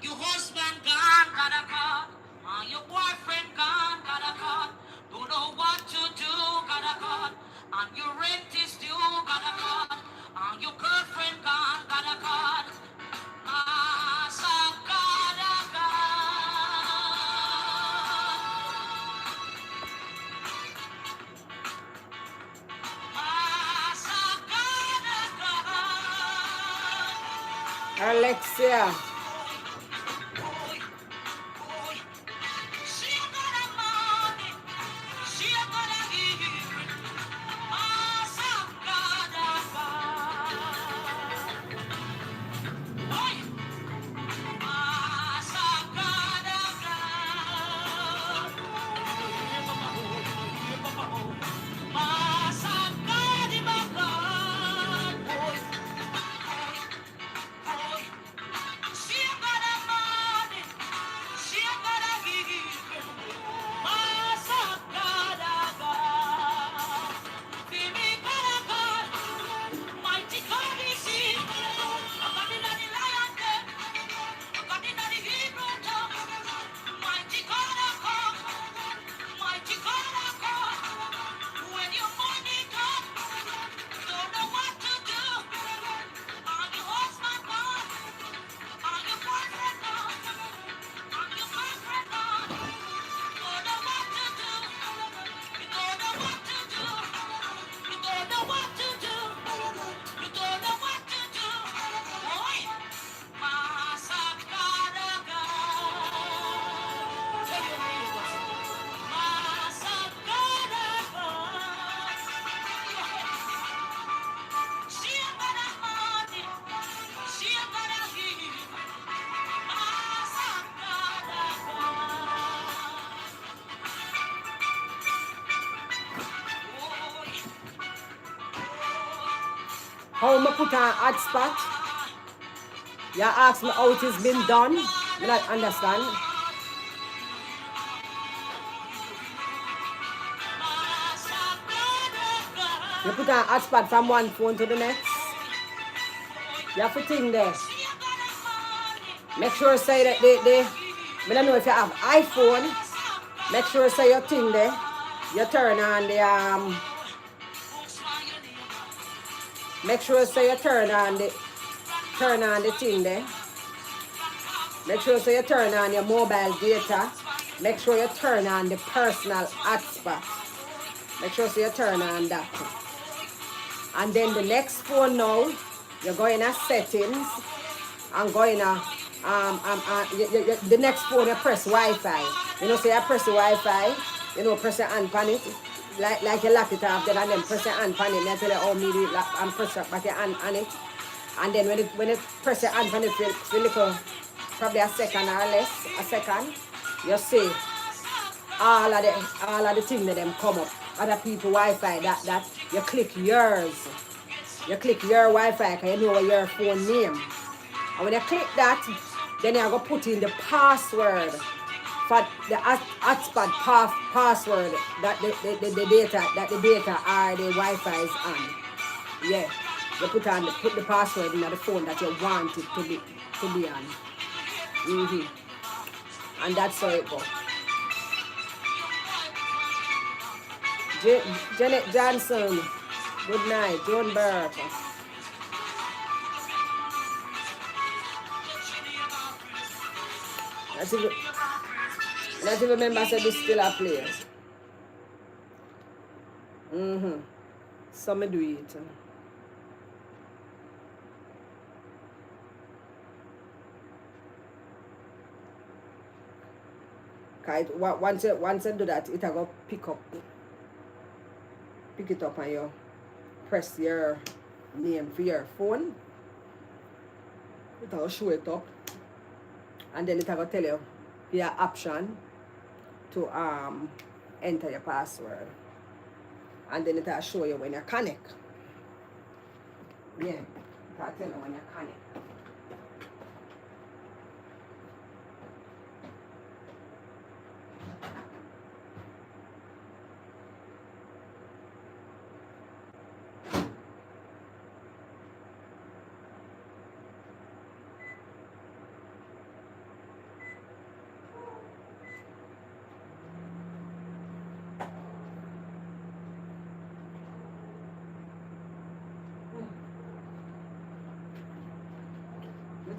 your husband gone, got a call. Your boyfriend gone, got a call. Don't know what to do, got a call. And your rent is due, got a call. Your girlfriend gone, got a call. Alexia. How am I put on hot spot? You ask me how it has been done. I don't understand. You put on hot spot from one phone to the next. You have to think there. Make sure say that I don't know if you have iPhone. Make sure say your thing there. You turn on the make sure say you turn on the thing there. Make sure say you turn on your mobile data. Make sure you turn on the personal hotspot. Make sure say you turn on that. And then the next phone now, you go in a settings and go in a the next phone you press Wi-Fi. You know, say I press the Wi-Fi, you know, press your hand on it. Like you lock it off then and then press your hand on it. I tell you how me do it and press back your hand on it. And then when it press your hand on it for little, probably a second or less, a second, you see all of the things that them come up. Other people Wi-Fi that you click yours. You click your Wi-Fi because you know what your phone name. And when you click that, then you're going to put in the password for the hotspot password that the data or the Wi-Fi is on. Yeah. You put the password in the phone that you want it to be on. And that's how it goes. Janet Johnson, good night. Joan Burke. Let's even remember I said this still a play. Some do it. Once you do that, it'll go pick it up and you press your name for your phone. It'll show it up. And then it'll go tell you your option to enter your password. And then it'll show you when you connect. Yeah, it'll tell you when you connect.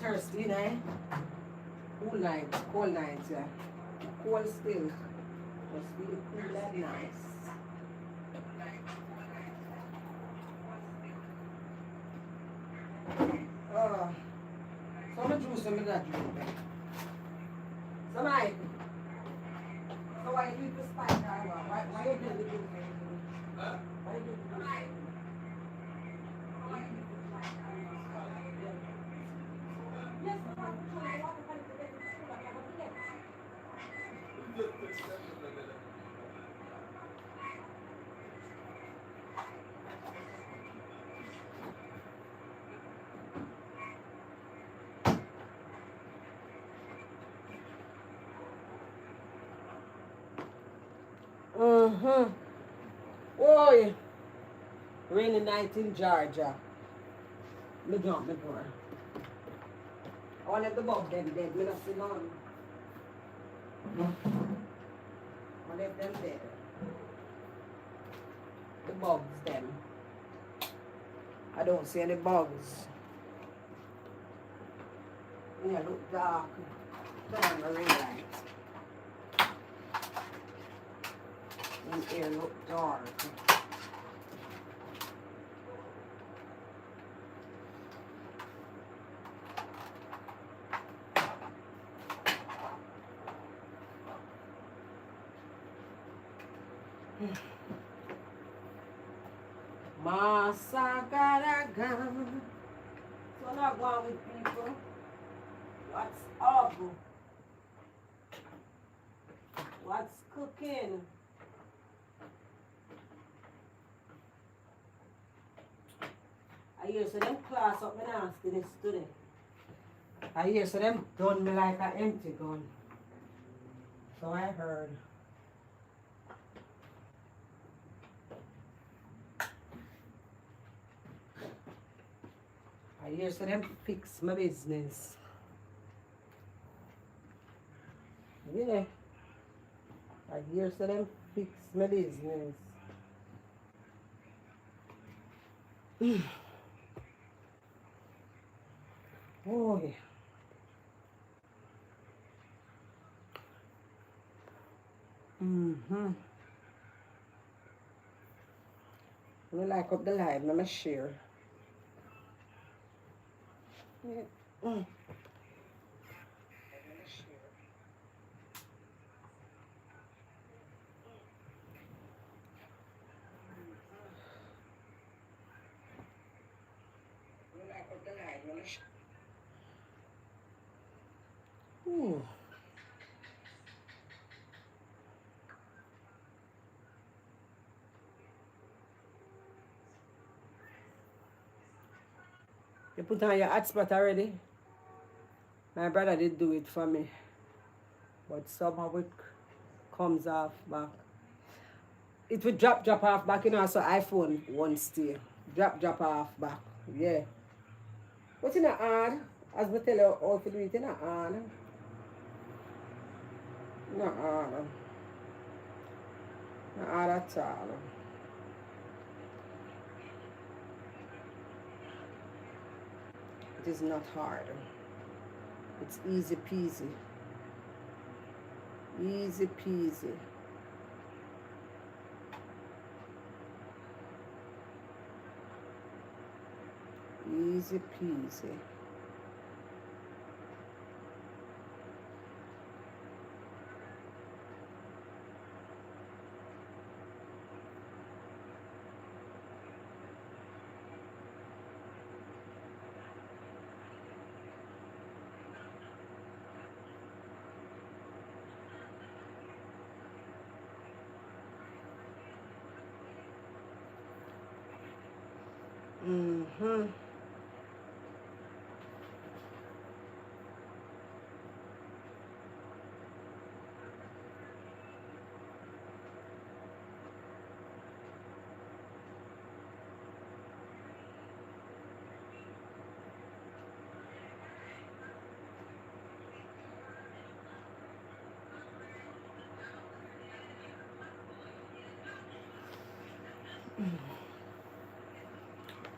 thirsty, eh? Cool nights, yeah. Cold still. Just really cool and nice. So much juice in that juice. So Mike, so why you eat the spice? Why you do the juice? Huh? Why you do the juice? Yes, oh, yeah. Rainy night in Georgia. Me jump, me door. I want let the bulb dead. Me not see none. I let them dead. The bugs them. I don't see any bugs. Yeah, look dark. Turn on the ring light. And here look dark. Masagaraga. So now go on with people. What's up? What's cooking? I hear so them class up my nastiness today. I hear so them done me like an empty gun. So I heard. I hear so them fix my business. Yeah. I hear so them fix my business. Oh yeah. I like up the live, I'm gonna share. Yeah. Ooh. You put on your hotspot already? My brother did do it for me. But somehow it comes off back. It will drop off back, you know, so iPhone won't stay. Drop off back. Yeah. But in a hard, as we tell you how to do it in a hard. Not hard. Not hard at all. It is not hard. It's easy peasy. Easy peasy. Easy peasy.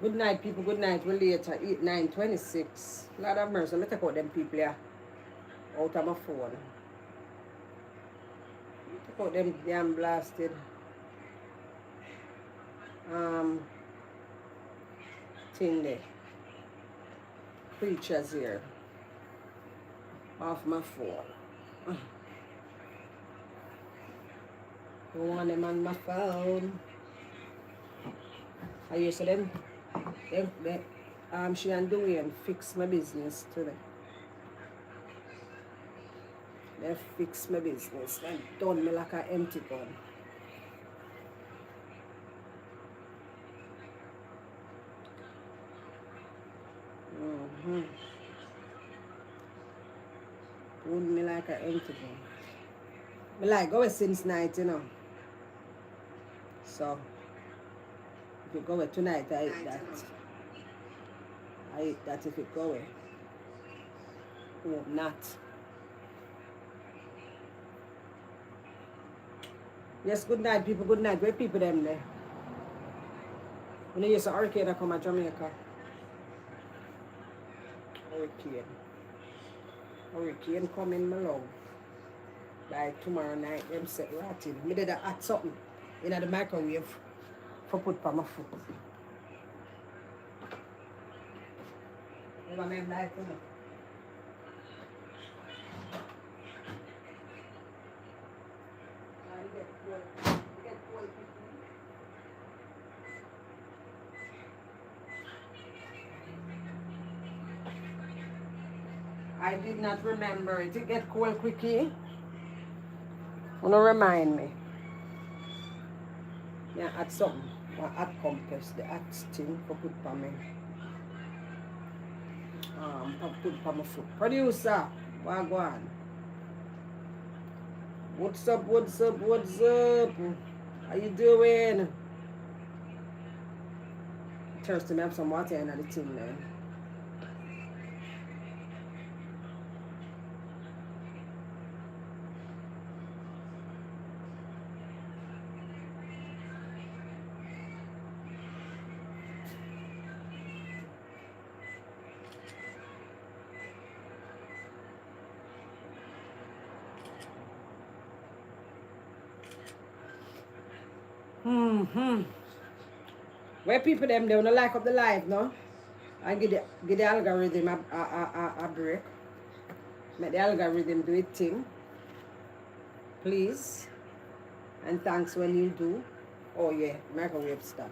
Good night, people. Good night. We'll later. 9:26. Lord have mercy. Let me take out them people here. Out of my phone. Take out them damn blasted. Thing there. Preachers here. Off my phone. I want them on my phone. I used to them. She and Dwayne fix my business today. They fix my business. They done me like an empty gun. Done me like an empty gun. I like go since night, you know. So if you go away tonight, I eat that. I eat that if it go away. Hope not. Yes, good night, people. Good night. Where people them there? When you use a hurricane that come at Jamaica. Hurricane coming, my love. By tomorrow night, them set rotting. Me did add something in the microwave for put on my foot. Never mind life, you know. I did not remember it. It get cold quickly. Wanna remind me. Yeah, add something. Or add compress, the add thing for put on me. Put on my foot. Producer, wagwan. What's up, what's up, what's up? How you doing? Thirsty, me have some water in the thing there. Where people them they wanna like up the live, no? I give the algorithm a break. Make the algorithm do its thing. Please. And thanks when you do. Oh yeah, microwave stuff.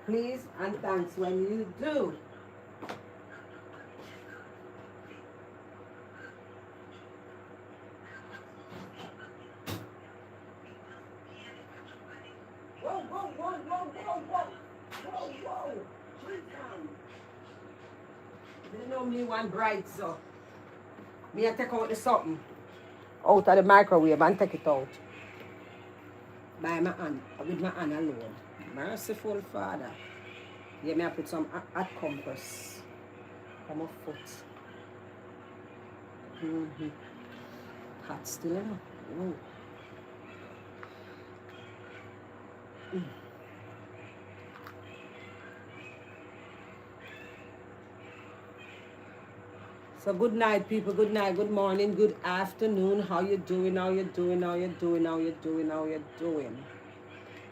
Please and thanks when you do. Whoa, whoa, whoa, whoa, whoa, whoa. Whoa, whoa. You know me one bright, so me I take out the something out of the microwave and take it out by my hand, with my hand alone. Merciful Father. Yeah, me I put some hot compress on my foot. Hot still, you know. So good night, people. Good night, good morning, good afternoon. How you doing? How you doing? How you doing? How you doing? How you doing?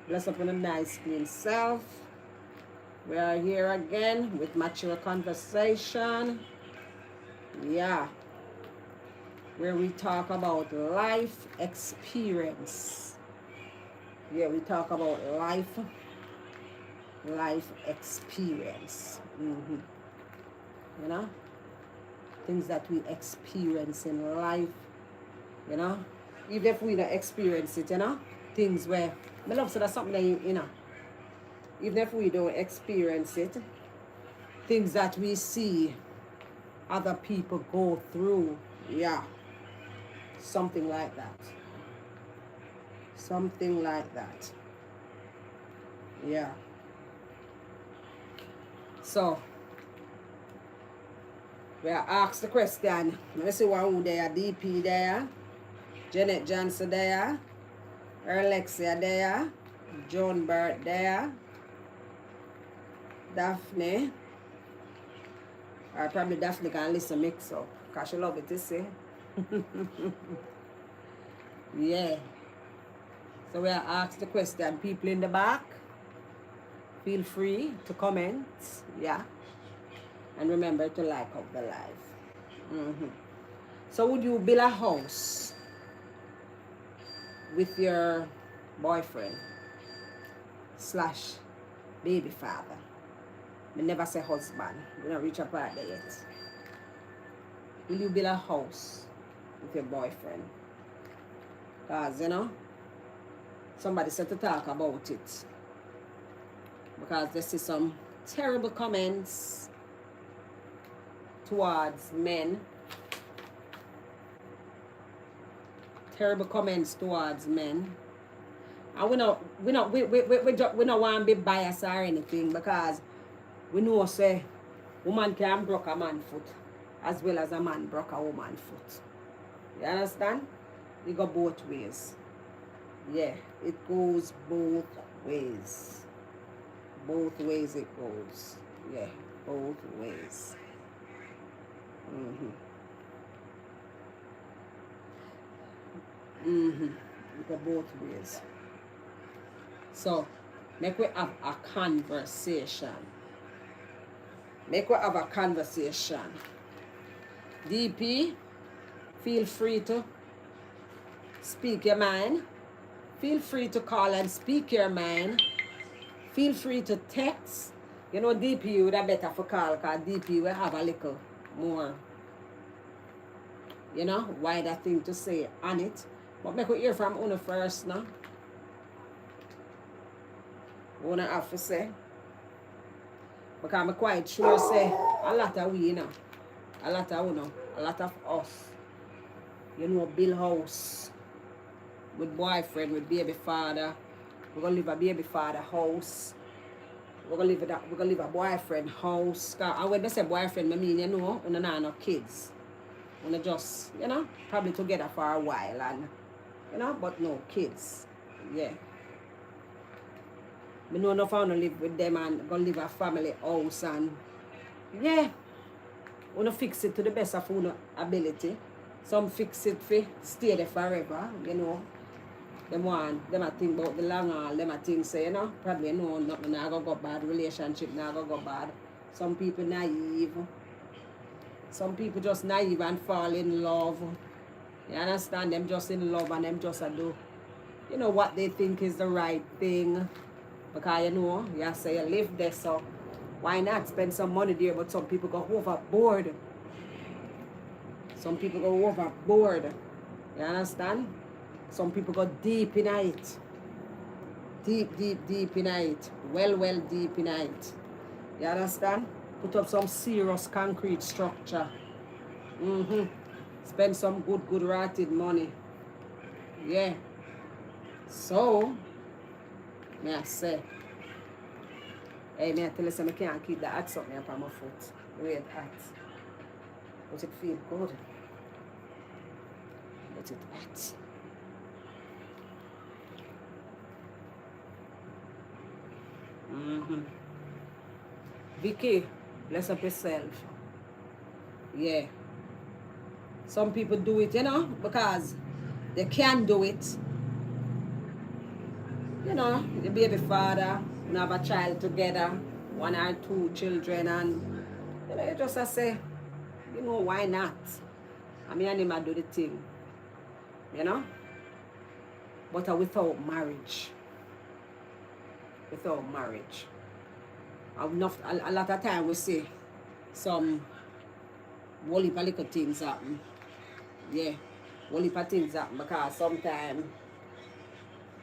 Bless up on a nice, clean self. We are here again with mature conversation. Yeah. Where we talk about life experience. Yeah, we talk about life experience. You know? Things that we experience in life, you know, even if we don't experience it, you know, things where, I love so that's something that you know, even if we don't experience it, things that we see other people go through, yeah, something like that, yeah. So we are asked the question. Let me see who there. DP there. Janet Johnson there. Alexia there. Joan Burt there. Daphne. Or probably Daphne can listen mix up. Because she love it, you see. Yeah. So we are asked the question. People in the back, feel free to comment. Yeah. And remember to like up the live. So would you build a house with your boyfriend / baby father? We never say husband. We don't reach a part there yet. Will you build a house with your boyfriend? Because, you know, somebody said to talk about it. Because they see some terrible comments towards men. Terrible comments towards men. And we don't want to be biased or anything, because we know say woman can broke a man foot as well as a man broke a woman foot. You understand? It go both ways. Yeah, it goes both ways. Both ways it goes. Yeah, both ways. It go both ways. So, make we have a conversation. Make we have a conversation. DP, feel free to speak your mind. Feel free to call and speak your mind. Feel free to text. You know, DP would have better for call, because DP will have a little more, you know, wider thing to say on it. But make we hear from Una first now. Una have to say. Because I'm quite sure say a lot of we, you know. A lot of Una, a lot of us. You know, build house with boyfriend, with baby father. We're gonna live a baby father house. We're gonna live a boyfriend house. And when they say boyfriend, I mean, you know, we don't have no kids. We just, you know, probably together for a while, and you know, but no kids. Yeah. I know enough I want to live with them and go live a family house, and yeah, we want to fix it to the best of our ability. Some fix it for stay there forever, you know. Them a think about the long haul, them a think say, you know, probably know nothing not gonna go bad, relationship not gonna go bad. Some people naive. Some people just naive and fall in love. You understand? Them just in love and them just do, you know, what they think is the right thing. Because you know, you say you live there, so why not spend some money there? But some people go overboard. Some people go overboard. You understand? Some people go deep in it. Deep in it. Well deep in it. You understand? Put up some serious concrete structure. Spend some good rotted money. Yeah. So, may I say, hey, may I tell you something, I can't keep the axe up on my foot. Weird axe. But it feel good. But it hot. Vicky, bless up yourself. Yeah. Some people do it, you know, because they can do it. You know, the baby father, you have a child together, 1 or 2 children, and you know, you just say, you know, why not? I mean, and him do the thing, you know, but without marriage. Without marriage. A lot of time we see some whole heap of little things happen. Yeah, whole heap of things happen, because sometimes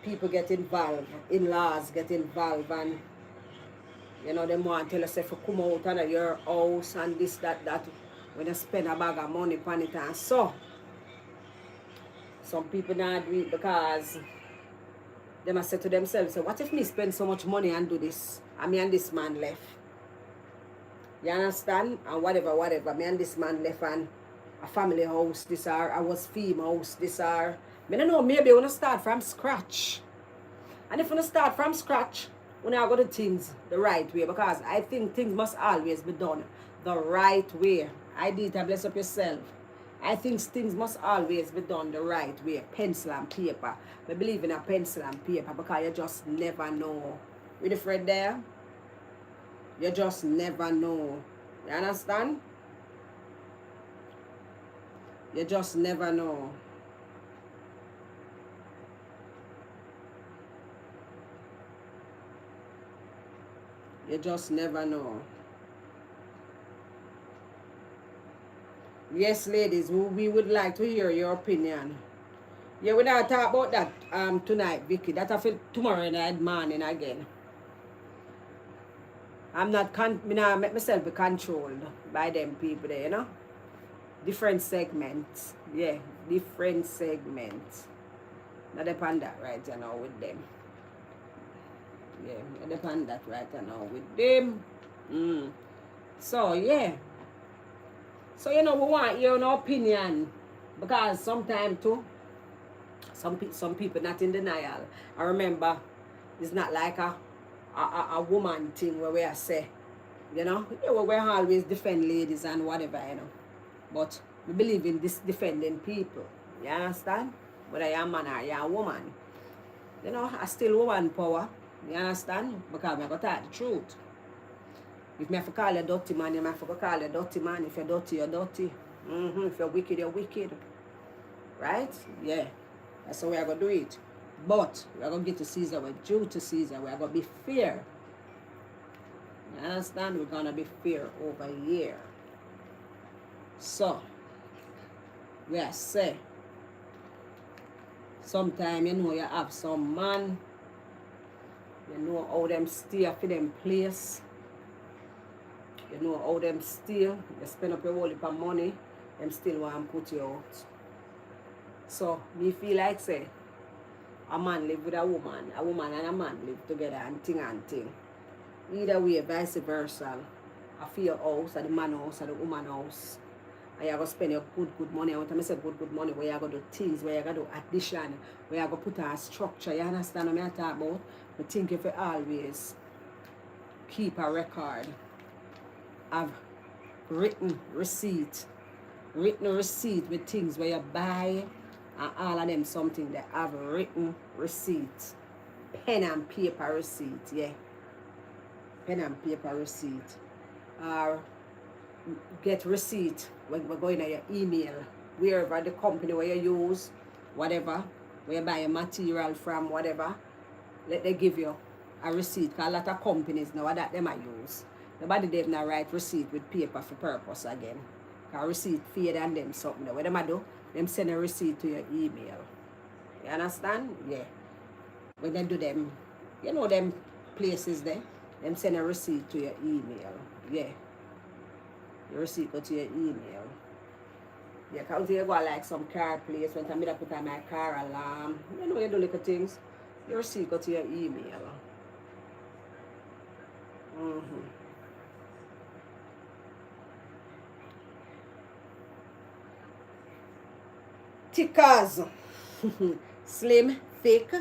people get involved, in-laws get involved, and you know, they want to tell us if you come out of your house and this, that, when you spend a bag of money on it, and so some people not do it because they must say to themselves, so what if me spend so much money and do this, and me and this man left? You understand? And whatever, me and this man left, and a family house this, or I was female house this, or I don't know, maybe you want to start from scratch. And if you want to start from scratch, when I go to things the right way, because I think things must always be done the right way. I did bless up yourself. I think things must always be done the right way. Pencil and paper. I believe in a pencil and paper because you just never know. With the Fred there? You just never know. You understand? You just never know. You just never know. Yes, ladies, we would like to hear your opinion. Yeah, we're not talk about that tonight, Vicky. That I feel tomorrow night morning again. I'm not me not make myself be controlled by them people there, you know. Different segments. Yeah, different segments. Not depend that right you know with them. Yeah, not depend that right you know with them. So yeah. So you know we want your opinion. Because sometimes too, some people not in denial. I remember it's not like a woman thing where we are say, you know, yeah, we always defend ladies and whatever, you know. But we believe in this defending people. You understand? Whether you're a man or you're a woman. You know, I still woman power. You understand? Because I'm going to tell the truth. If I have to call you dirty man, you have to call you dirty man. If you're dirty, you're dirty. If you're wicked, you're wicked. Right? Yeah. That's how we're going to do it. But we're going to get to Caesar what due to Caesar. We're going to be fair. You understand? We're going to be fair over here. So, we are say, sometimes you know you have some man, you know how them stay for them place. You know how them stay. You spend up your whole heap of money, them still want to put you out. So, me feel like say, a man live with a woman and a man live together and thing. Either way, vice versa. I feel your house, or the man house, or the woman house. And you're going to spend your good money. I want to say good money where you're going to do things, where you're going to do addition, where you're going to put a structure. You understand what I'm talking about? I think if you always keep a record of written receipt with things where you buy and all of them something that have written receipt. Pen and paper receipt, yeah. Pen and paper receipt. Or get receipt when we're going to your email, wherever the company where you use, whatever, where you buy your material from, whatever, let they give you a receipt. Because a lot of companies now that them I use. Nobody them not write receipt with paper for purpose again. Because receipt fade and them something. What them I do? Them send a receipt to your email. You understand? Yeah. When they do them, you know them places there, them send a receipt to your email. Yeah. Your receipt go to your email. Yeah, because you go like some car place, when I put on my car alarm, you know you do little things. Your receipt go to your email. Tickers. Slim, thick,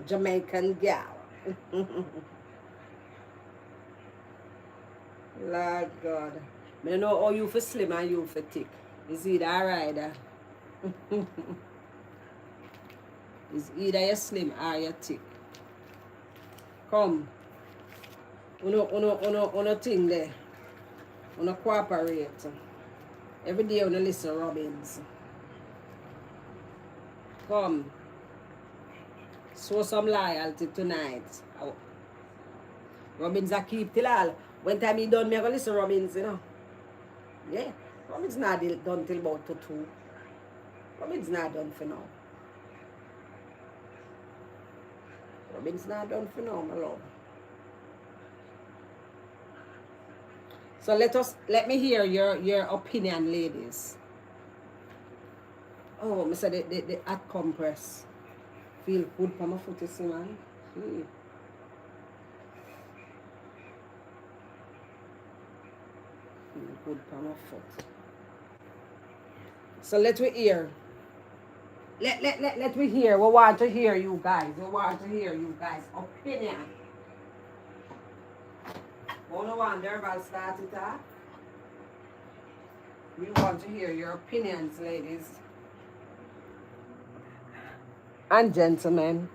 Jamaican gal. Lord God. I don't know how you for slim and you for thick. Is either alright? Is either you slim or you thick. Come. Uno thing there. Uno cooperate. Every day uno listen Robbins. Come. Show some loyalty tonight. Robbins a keep till all. When time he done, me I go listen Robbins, you know. Yeah. Robbins not done till about 2. Robbins not done for now. Robbins not done for now, my love. So let me hear your opinion, ladies. Oh, I said the hot compress. Feel good for my foot, you see, man. Feel good for my foot. So let me hear. Let me hear. We want to hear you guys. We want to hear you guys' opinion. Only one there, I'll start it off. We want to hear your opinions, ladies and gentlemen.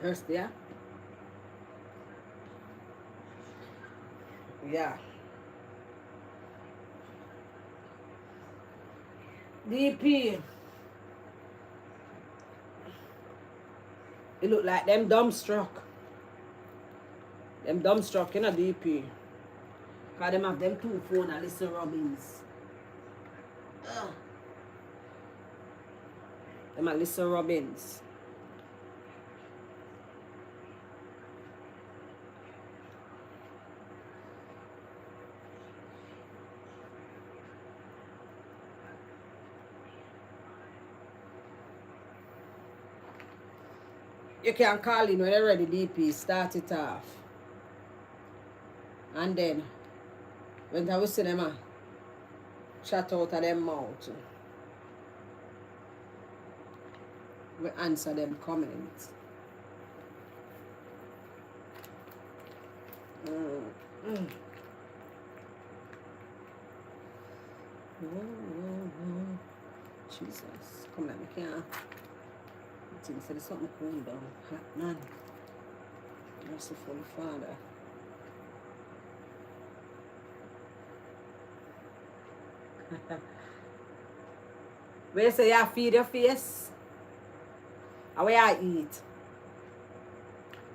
First, yeah? Yeah. DP. It look like them dumbstruck. Them dumbstruck, you know, DP. Because them have them two phone and listen Robbins. Them are listen Robbins. You can call in when you're ready, DP. Start it off. And then, when I see them, chat out of them mouth. We answer them comments. Jesus. Come on, I can't. I think there's something cool down. Hot man. Merciful Father. Where you say you feed your face? How where you eat?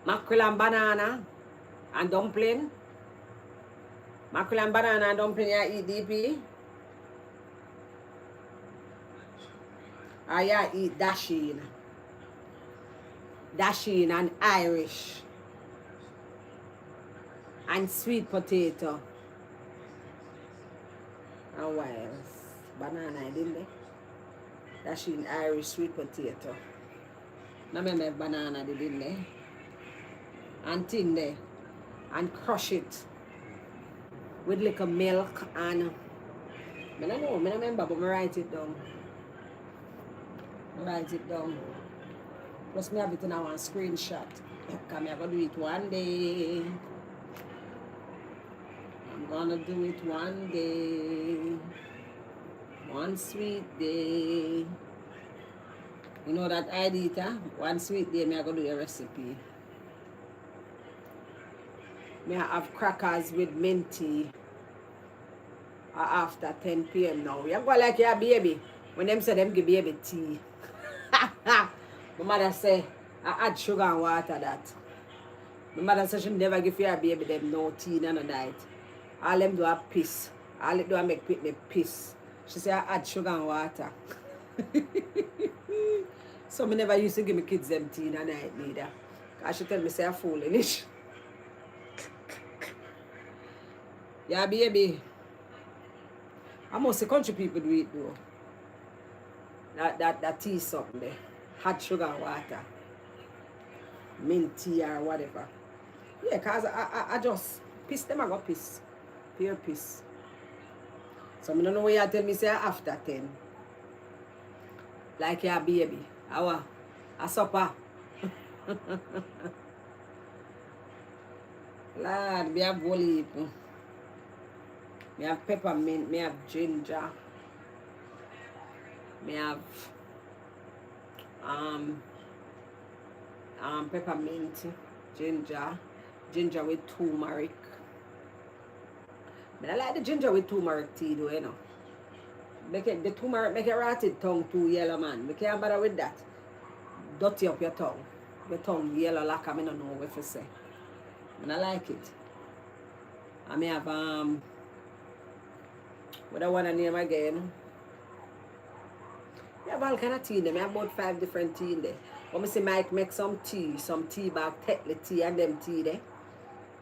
Mackerel and banana and dumpling. Mackerel and banana and dumpling you eat, DP? Or you eat dasheen? Dasheen and Irish. And sweet potato. And what else? Banana, didn't they? Dasheen, Irish, sweet potato. Now me make banana, didn't they? And thin there. And crush it. With little milk and... I don't know, I don't remember, but I write it down. I write it down. Plus me have it in our screenshot. Because I'm going to do it one day. I'm going to do it one day. One sweet day. You know that I did, huh? One sweet day, I'm going to do a recipe. I have crackers with mint tea after 10 p.m. now. You go like your baby. When them say them give baby tea. My mother say, I add sugar and water that. My mother said she never give your baby them no tea, none of that. All them do a piss. All it do a make me piss. She say I add sugar and water. So me never used to give my kids them tea in the night neither. Because she tell me say I'm foolish. Yeah, baby. I must say country people do it though. That tea something there. Hot sugar and water. Mint tea or whatever. Yeah, because I just piss them, I got piss. Pure piss. So I don't know why you tell me say after 10. Like your baby. A supper. Lord, me have whole me have peppermint, me have ginger. Me have peppermint, ginger with turmeric. I like the ginger with turmeric tea though, you know. Make it, the turmeric make it rotted tongue too yellow, man. We can't bother with that. Dirty up your tongue. Your tongue yellow like I don't know what to say. And I like it. I may have what I want to name again. I have all kind of tea in there. I have about 5 different tea in there. But I see Mike make some tea bag, take the tea and them tea there.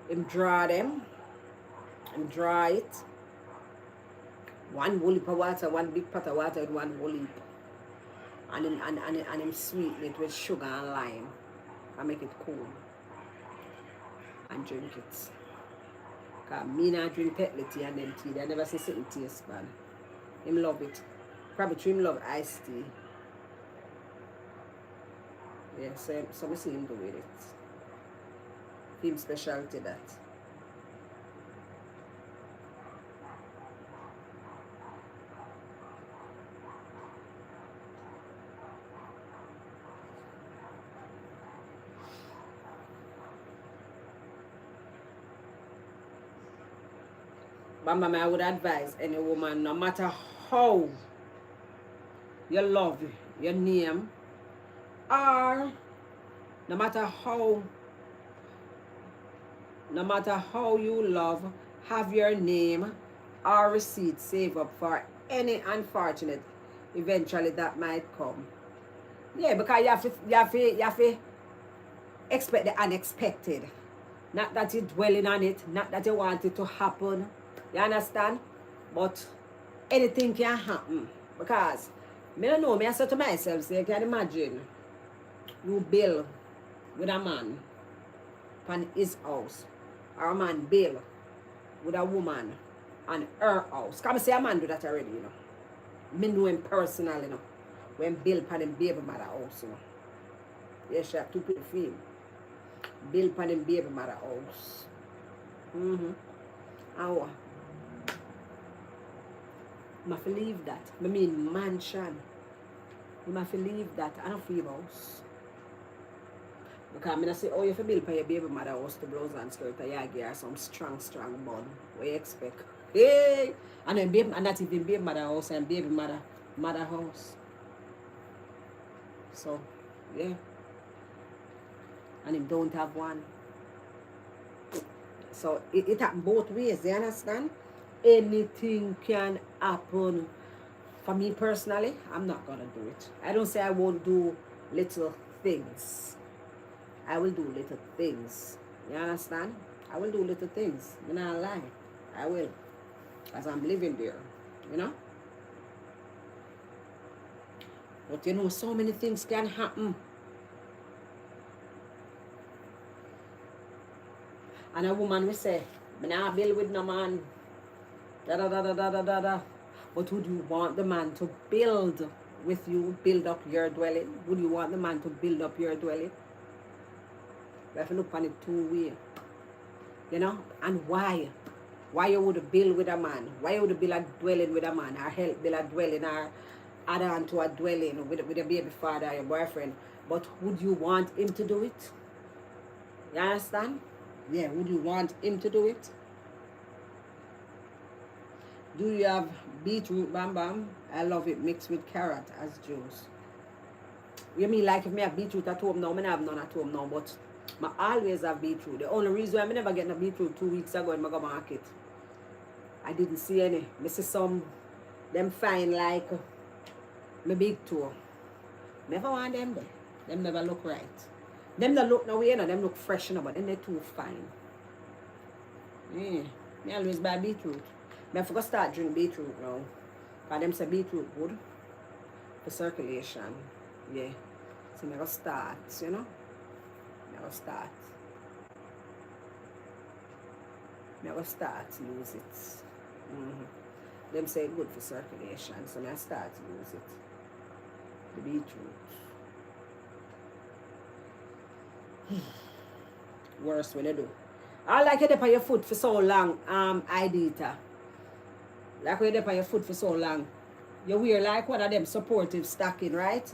Him draw them. And dry it. 1 whole heap of water, 1 big pot of water with 1 whole heap. And him sweeten it with sugar and lime. And make it cool. And drink it. Because me not drink Tetley tea and them tea. I never see something taste bad. Him love it. Probably him love iced tea. Yeah, so I see him do with it. Him specialty that. But mama, I would advise any woman, no matter how you love your name, or no matter how you love, have your name or receipt saved up for any unfortunate eventually that might come. Yeah, because you have to expect the unexpected. Not that you're dwelling on it, not that you want it to happen. You understand? But anything can happen. Because me don't know, me I say to myself, say you can imagine you build with a man on his house. Or a man build with a woman on her house. Come say a man do that already, you know. Me know him personally, you know. When build on him baby mother house, you know. Yes, she have to put the film. Build on him baby mother house. Mm-hmm. And what? I have to leave that. I mean mansion. You have to leave that. I don't feel house. Because I say, oh, you have to build for your baby mother house to blouse and skirt. You give her some strong bond. What you expect? Hey! And then baby, and not even baby mother house and baby mother house. So, yeah. And him don't have one. So it happen both ways, you understand? Anything can happen. For me personally, I'm not gonna do it. I don't say I won't do little things. I will do little things. You understand? I will do little things. I'm not lying. I will. As I'm living there. You know? But you know, so many things can happen. And a woman will say, I'm not build with no man. Da da da da da da da da. But would you want the man to build with you, build up your dwelling? Would you want the man to build up your dwelling? We have to look on it two ways. You know? And why? Why you would build with a man? Why you would build a dwelling with a man? Or help build a dwelling or add on to a dwelling with a baby father or your boyfriend? But would you want him to do it? You understand? Yeah, would you want him to do it? Do you have beetroot bam bam? I love it mixed with carrot as juice. You mean like if me have beetroot at home now, I have none at home now, but I always have beetroot. The only reason I never get a beetroot 2 weeks ago in my market, I didn't see any. I see some, them fine like my big toe. Never want them there. Them never look right. Them that look now, you know, them look fresh now, but then they too fine. Yeah, me always buy beetroot. I forgot to start drink beetroot now. Because them say beetroot good for circulation. Yeah. So I go start, you know. I go start. I go start to use it. Them say good for circulation. So I start to use it. The beetroot. Worse when you do. I like it on your foot for so long, Idita. Like when you on your foot for so long. You wear like one of them supportive stocking, right?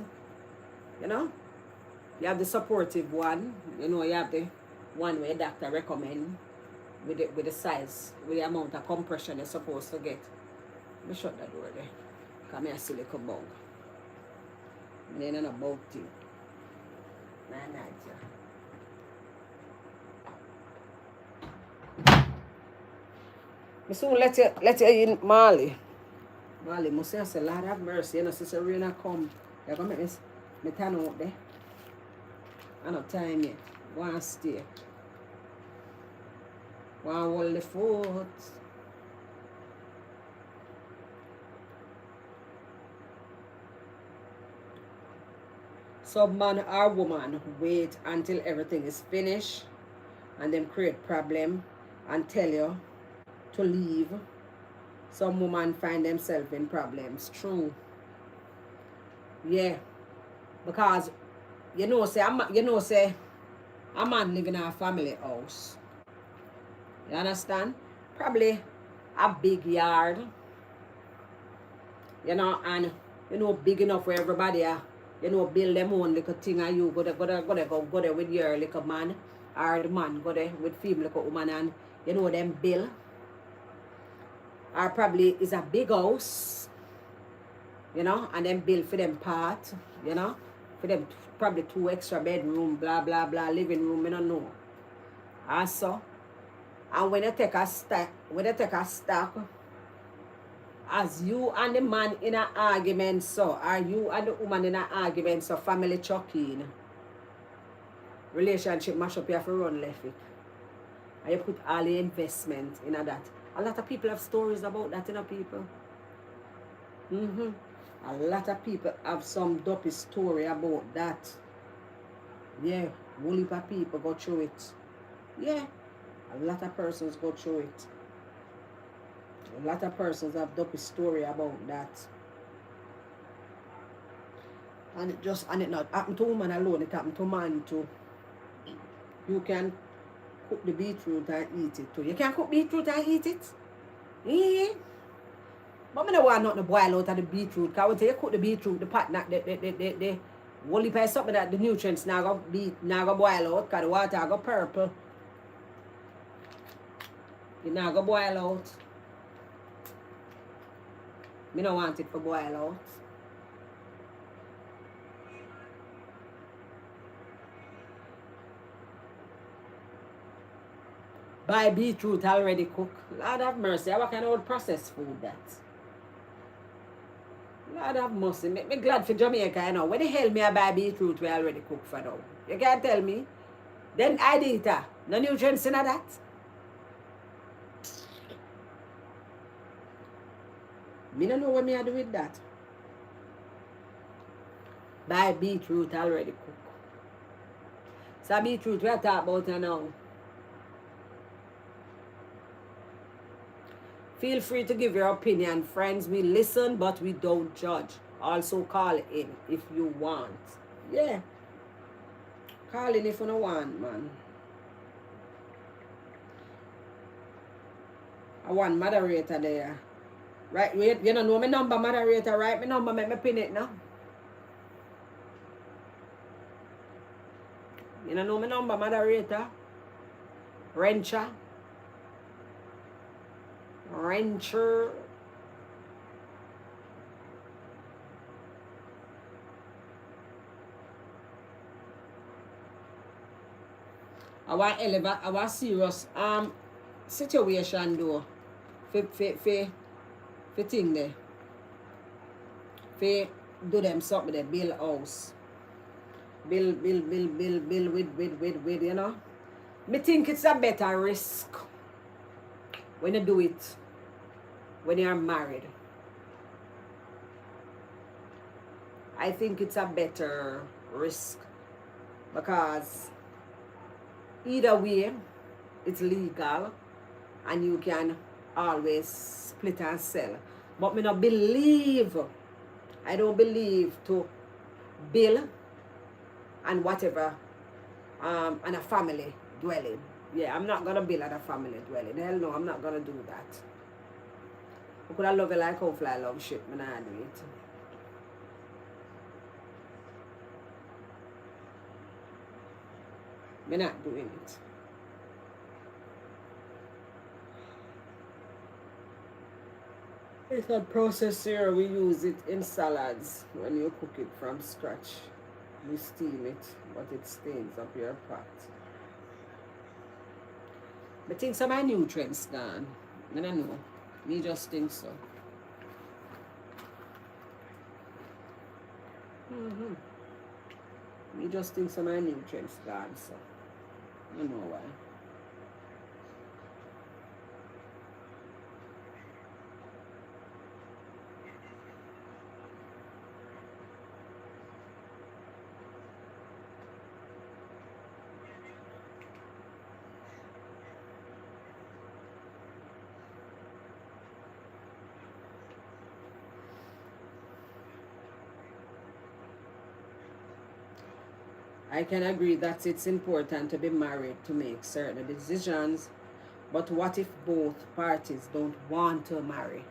You know? You have the supportive one. You know, you have the one where the doctor recommend with the size, with the amount of compression you're supposed to get. Let me shut that door there. Because I see a little bug. And then a bug thing. I soon let you in Marley. Marley must say, Lord have mercy. You know, Sister Rena come. You're going to make me turn out there. I don't have time yet. Want to stay. Want to hold the foot. Some man or woman wait until everything is finished and then create problem and tell you to leave. Some women find themselves in problems. True. Yeah. Because say a man living in a family house. You understand? Probably a big yard, and big enough for everybody. Build them own little thing, and you go there with your little man, or the man go there with female little woman, and them build. Or probably is a big house, and then build for them part, for them probably 2 extra bedroom, blah blah blah, living room, I don't know. Also, and when you take a stock, as you and the man in an argument, so are you and the woman in an argument, so family chucking, relationship mash up, you have to run left it. And you put all the investment in that. A lot of people have stories about that, people. A lot of people have some dopey story about that. Yeah, whole heap of people go through it. Yeah, a lot of persons go through it. A lot of persons have dopey story about that. And it not happen to woman alone, it happen to man too. You can cook the beetroot and eat it too. You can cook beetroot and eat it? Yeah. But I don't want nothing to boil out of the beetroot. Because when you cook the beetroot, the pot, the whole heap of something that the nutrients now go boil out, because the water go purple. It now go boil out. I don't want it to boil out. Buy beetroot already cooked. Lord have mercy. What kind of old processed food that? Lord have mercy. Make me glad for Jamaica, Where the hell me I buy beetroot we already cooked for now? You can't tell me. Then I did it. No nutrients in that. Me don't know what me I do with that. Buy beetroot already cooked. So beetroot we are talking about now. Feel free to give your opinion, friends. We listen, but we don't judge. Also call in if you want. Yeah. Call in if you don't want, man. I want moderator there. Right, wait, you don't know my number, moderator, right? My number, make me pin it now. You don't know my number, moderator? Rancher. Our serious situation though. For thing there. For do them something there, build house. Build with. Me think it's a better risk when you do it when you're married. I think it's a better risk because either way it's legal and you can always split and sell. But I don't believe to build and whatever and a family dwelling. Yeah, I'm not gonna build at a family dwelling. Hell no, I'm not gonna do that. I could have love it like how fly love shit, man, I do it. I'm not doing it. It's a process here. We use it in salads when you cook it from scratch. We steam it, but it stains up your pot. I think some of my nutrients gone. I don't know. Me just think so. Me just think some of my nutrients gone, so I don't know why. I can agree that it's important to be married to make certain decisions, but what if both parties don't want to marry?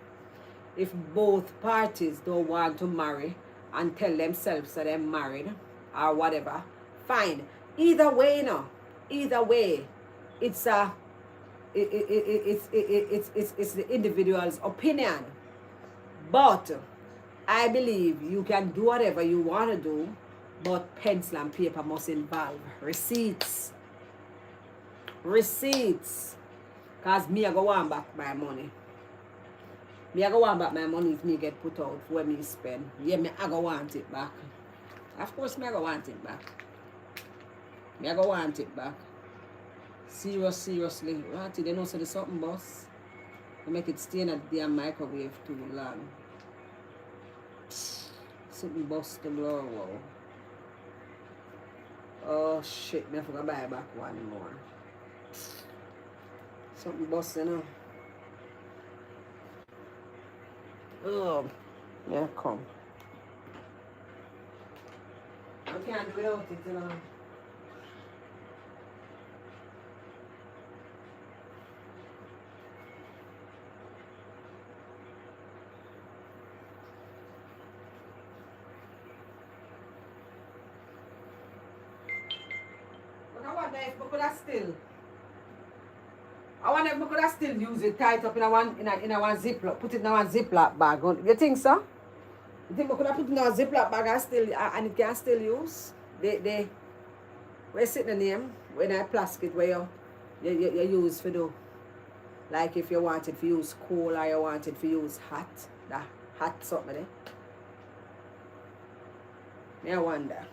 If both parties don't want to marry and tell themselves that they're married or whatever, fine. Either way, no. Either way, it's a it's the individual's opinion. But I believe you can do whatever you want to do, but pencil and paper must involve receipts. Receipts. Because me, I go want back my money. Me, I go want back my money if me get put out for me spend. Yeah, me, I go want it back. Of course, me, I go want it back. Me, I go want it back. Seriously. Right, they know so there's something, boss. I make it stay in a damn microwave too long. Something bust the blow. Wow. Oh shit, me I forgot buy back one more. Something bust, you know. Oh, yeah, come. I can't do without it, you know. But I wonder if we could have still. I wonder if we could have still use it tight up in a one ziploc, put it in a one ziploc bag. You think so? You think we could have put it in a ziploc bag and still and it can still use? Where sit the name? When I plastic where you use for do. Like if you wanted to use cool or you wanted to use hot. That hot something there. Me I wonder.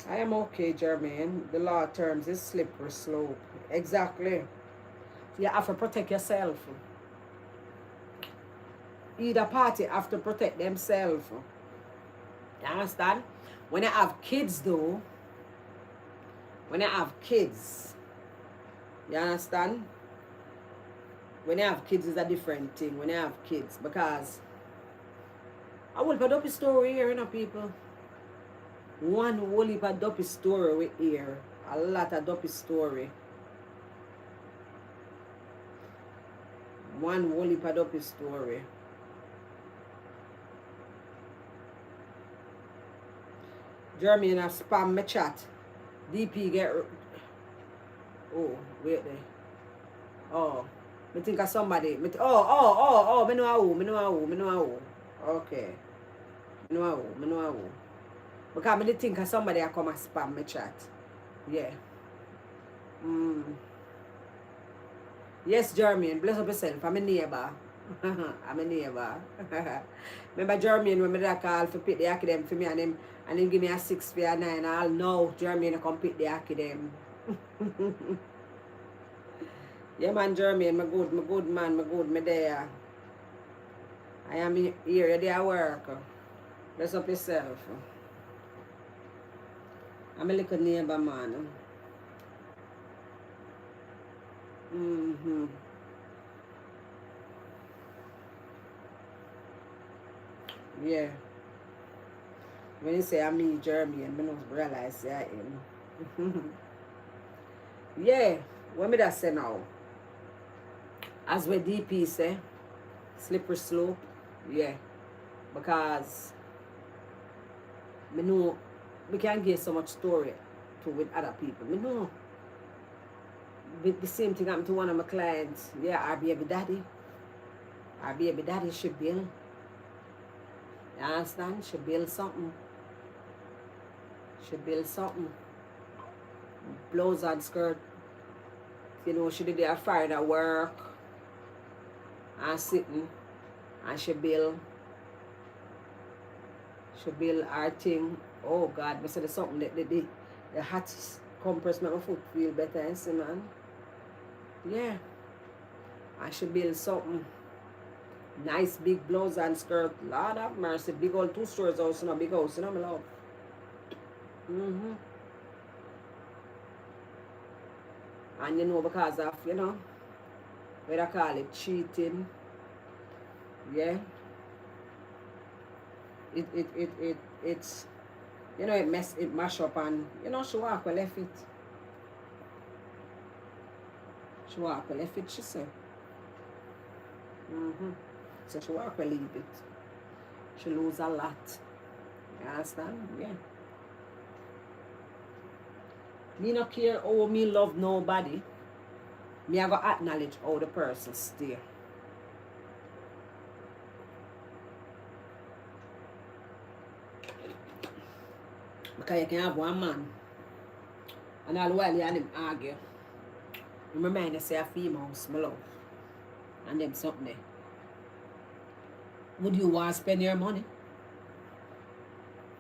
I am okay, Jermaine. The law terms is slippery slope. Exactly. You have to protect yourself. Either party have to protect themselves. You understand? When I have kids though, when I have kids, you understand? When I have kids is a different thing. When I have kids, because I will put up a story here, you know, people. One whole heap of dopey story we hear. A lot of dopey story. One whole heap of dopey story. Jeremy have spam my chat. DP get. Oh, wait there. Oh, me think of somebody. Me me know who. Okay. Me know who. Because I think of somebody I come and spam my chat. Yeah. Yes, Jermaine, bless up yourself. I'm a neighbor. I'm a neighbor. Remember Jermaine when I call for pick the academic for me and him give me a 6 for a 9. I'll know Jermaine come pick the academic. Yeah man, Jermaine, my good man, me there. I am here, you there at work. Bless up yourself. I'm a little neighbor man. Yeah. When you say I'm me, Jeremy, and I don't realize I am. Yeah. What me that say now? As with DP say, slippery slope. Yeah. Because me know we can get so much story to with other people. Me know. The same thing happened to one of my clients. Yeah, our baby daddy. Our baby daddy should build. You understand? She build something. She build something. Blouse and skirt. You know, she did a Friday at work. And sitting. And she build. She build her thing. Oh God, I said there's something that the hot compress make my foot feel better, and see man. Yeah. And she build something. Nice big blouse and skirt. Lord have mercy. Big old 2 stories house, you know, big house, you know, my love. And you know, because of, you know, what I call it, cheating, yeah, it's, you know, it mash up, and, you know, she walk well left it. She walk well left it, she said. So she walk well leave it. She lose a lot. You understand? Yeah. Me not care how me love nobody. Me I go acknowledge how the person stay. Because you can have one man, and all the while you and him argue. You remind you say a female my love. And them something there. Would you want to spend your money?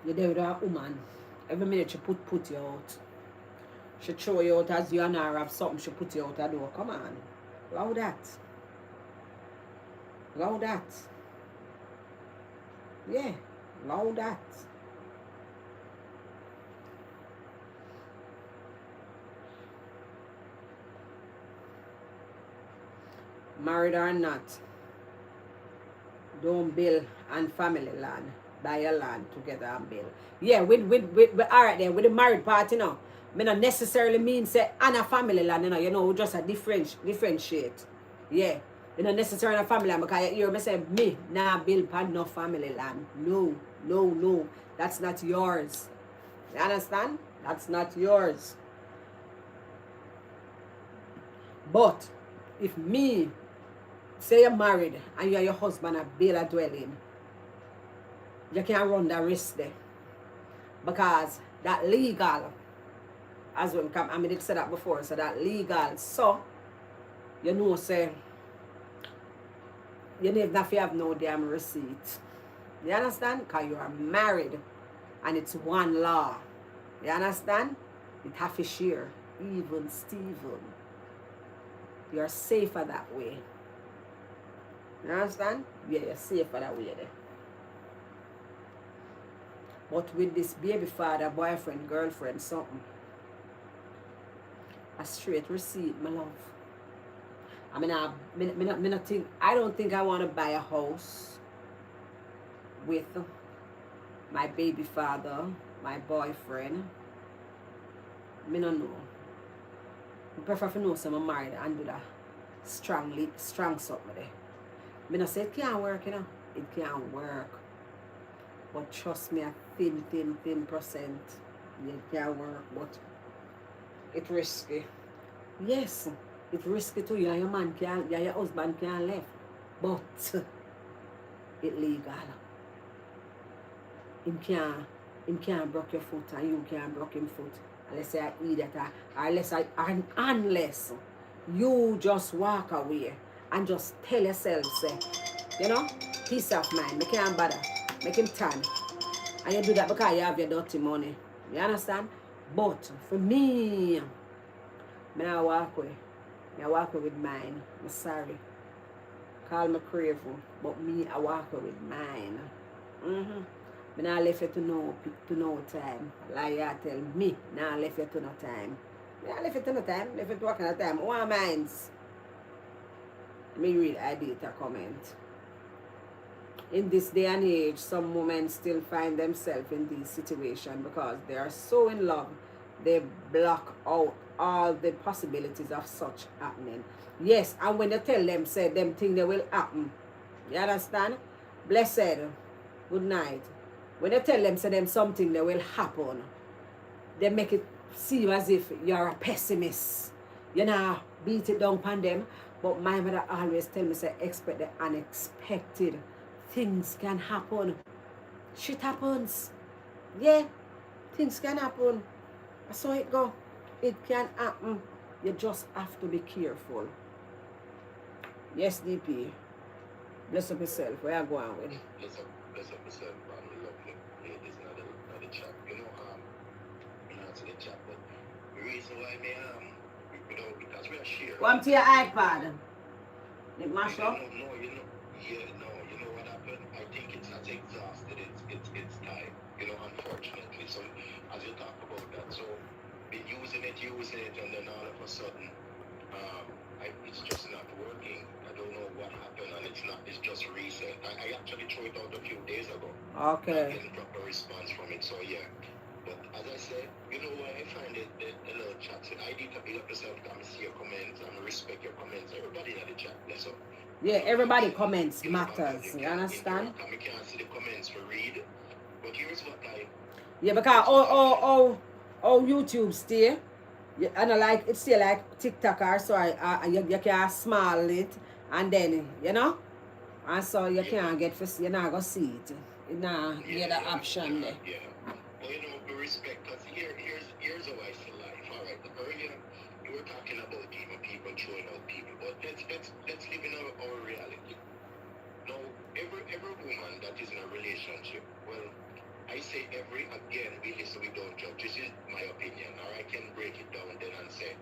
You're there with a woman. Every minute she put you out. She throw you out as you and her have something, she put you out the door. Come on. Allow that. Allow that. Yeah. Allow that. Married or not, don't build on family land. Buy a land together and build. Yeah, with all right then, with the married part, you know, me not necessarily mean say and a family land, you know, we just a differentiate. Yeah. You not necessarily a family land, because you hear me say me nah build upon no family land. No. That's not yours. You understand? That's not yours. But if me say you're married and you and your husband are build a dwelling, you can't run the risk there. Because that legal, as when I did say that before, so that legal, so you know say you need not to have no damn receipt. You understand? Because you are married and it's one law. You understand? It have to share. Even Steven. You're safer that way. You understand? Yeah, you're safer that way there. But with this baby father, boyfriend, girlfriend, something, a straight receipt, my love. I don't think I want to buy a house with my baby father, my boyfriend. I don't know. I prefer to know someone married and do that strong something there. I don't say it can't work, you know. It can't work. But trust me, a thin percent. It can't work, but it's risky. Yes, it's risky too. You and your man can't, you and your husband can't left. But it's legal. Him can't break your foot and you can't break him foot. Unless I eat that, unless you just walk away and just tell yourself, say, you know, peace of mind, make him bother, make him turn. And you do that because you have your dirty money. You understand? But for me, I walk away. I walk away with mine. I'm sorry. Call me crazy, but me, I walk away with mine. I not left you to no time. Like you tell me, now left you to no time. I left you to no time, left you to work on a time. One minds. Me read I did a comment. In this day and age, some women still find themselves in this situation because they are so in love, they block out all the possibilities of such happening. Yes, and when you tell them, say them things they will happen. You understand? Blessed. Good night. When you tell them, say them something that will happen, they make it seem as if you're a pessimist. You know, beat it down upon them. But my mother always tell me, say, expect the unexpected. Things can happen. Shit happens. Yeah, things can happen. I saw it go. It can happen. You just have to be careful. Yes, DP. Bless up yourself. Where you going with? Bless up yourself, man. Lovely ladies in the chat. You know, not to the chat, but the reason why because we are sharing. Come to your iPad. It mash up? No, you know what happened? I think it's not exhausted, it's time, unfortunately. So as you talk about that, so been using it, and then all of a sudden It's just not working. I don't know what happened, and it's just recent. I actually threw it out a few days ago. Okay. Not getting proper response from it, so yeah. But as I said, you know why I find it the little chats. I need to build up yourself, come see your comments and respect your comments. Everybody in the chat, bless up. Yeah, everybody comments You know, matters. You understand? I can't see the comments for read. But here's what Yeah, because oh YouTube stay. Yeah, I know like it's still like TikTok or so you can small it and then and so you can't get for you're not gonna see it. You nah get the option there. Yeah. Well, you know, we respect because here's how I see life. All right. Earlier you were talking about people throwing out people, but let's live in our reality. Now, every woman that is in a relationship, well, I say every, again, we listen, we don't judge. This is my opinion, or I can break it down then and say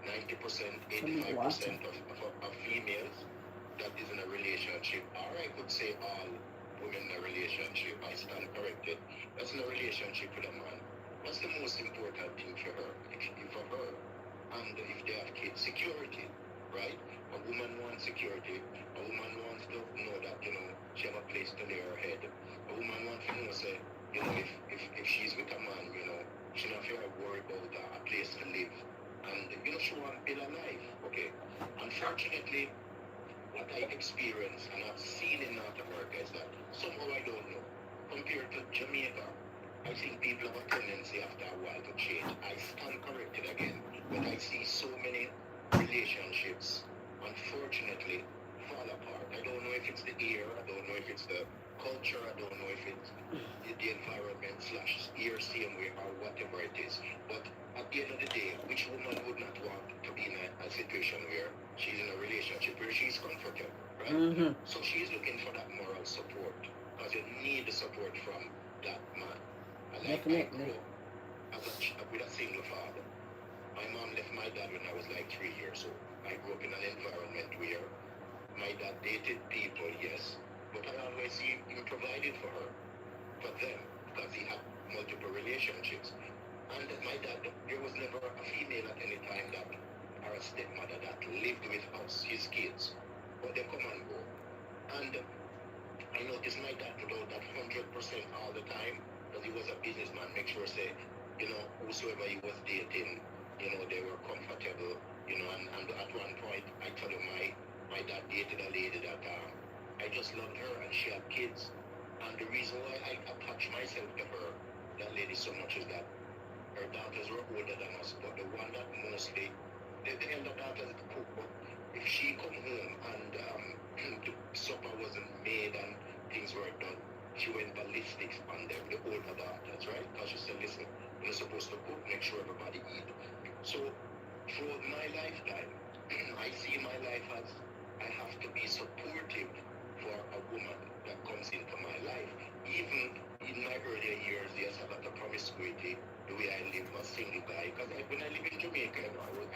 90%, 85% of females that is in a relationship, or I could say all women in a relationship, I stand corrected, that's in a relationship with a man. What's the most important thing for her? For her, and if they have kids, security, right? A woman wants security. A woman wants to know that, she have a place to lay her head. A woman wants to know, say, if she's with a man, she not have to worry about a place to live. And, she wants to build a life, okay? Unfortunately, what I experience and I've seen in North America is that somehow I don't know. Compared to Jamaica, I think people have a tendency after a while to change. I stand corrected again, but I see so many relationships, unfortunately, fall apart. I don't know if it's the air, I don't know if it's the culture, I don't know if it's the environment / air same way or whatever it is. But at the end of the day, which woman would not want to be in a situation where she's in a relationship where she's comfortable, right? Mm-hmm. So she's looking for that moral support because you need the support from that man. And I grew up with a single father. My mom left my dad when I was like 3 years old. I grew up in an environment where my dad dated people, yes, but I always see him provided for them, because he had multiple relationships. And my dad, there was never a female at any time that, or a stepmother that lived with us, his kids, but they come and go. And I noticed my dad put out that 100% all the time, because he was a businessman, make sure, say, whosoever he was dating, they were comfortable, and at one point, I told him my dad dated a lady that I just loved her, and she had kids. And the reason why I attached myself to her, that lady, so much is that her daughters were older than us, but the one that mostly, the elder daughters cook, but if she come home and the supper wasn't made and things were done, she went ballistic on them, the older daughters, right? Because she said, listen, you're supposed to cook, make sure everybody eat. So throughout my lifetime, I see my life as I have to be supportive for a woman that comes into my life. Even in my earlier years, yes, I got the promiscuity, the way I live, a single guy. Because when I live in Jamaica,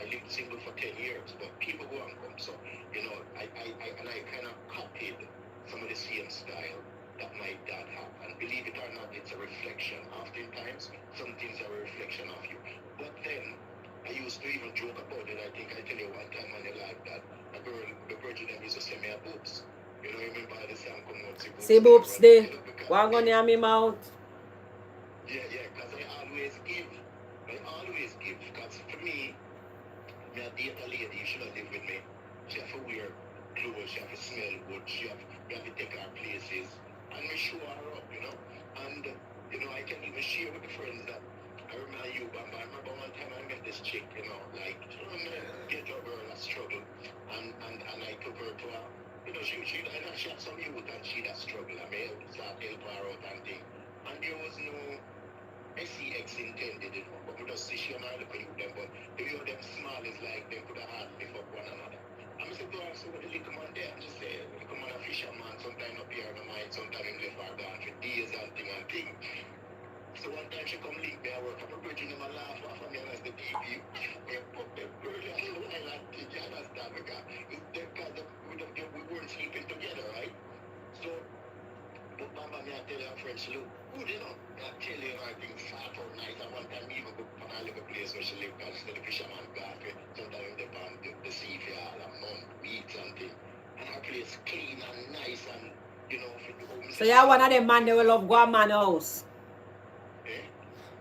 I lived single for 10 years, but people go and come. So, I kind of copied some of the same style that my dad had. And believe it or not, it's a reflection. Oftentimes, some things are a reflection of you. But then, I used to even joke about it. I think I tell you one time on the live that a girl, the virgin, used to send me a boobs. You remember the song come out? See boobs there. Walk on near me mouth. Yeah, because I always give. Because for me, I date a lady, she don't live with me. She have to wear clothes, she have to smell good, she have to take her places. And we show her up, And, I can even share with the friends that I remember you, but I remember one time I met this chick, like, get your girl a struggle. And I took her to a, she had some youth and she that struggle. I may start help her out and thing. And there was no SEX intended, but we just see she and I look at them, but the way them small is like they could have had lift up one another. I'm saying to her, so what the little man there, and she say, little man a fisherman, sometimes up here in the mind, sometimes him left her gone for days and thing. So one time she come link me, I work up a bridge and I laugh off of me and I say, DP, we put them bridge and I like to you understand, because we weren't sleeping together, right? So, but Mama, me I tell you, friend, she look good, you know. I tell you, I think fat or nice. And one time, even go on a little place where she live, because she's the fisherman garden. Sometimes they pan the sea for all a month, weeks and things. And her place clean and nice and, you know, for the home. So you're one of them man they will love go a man house. Eh?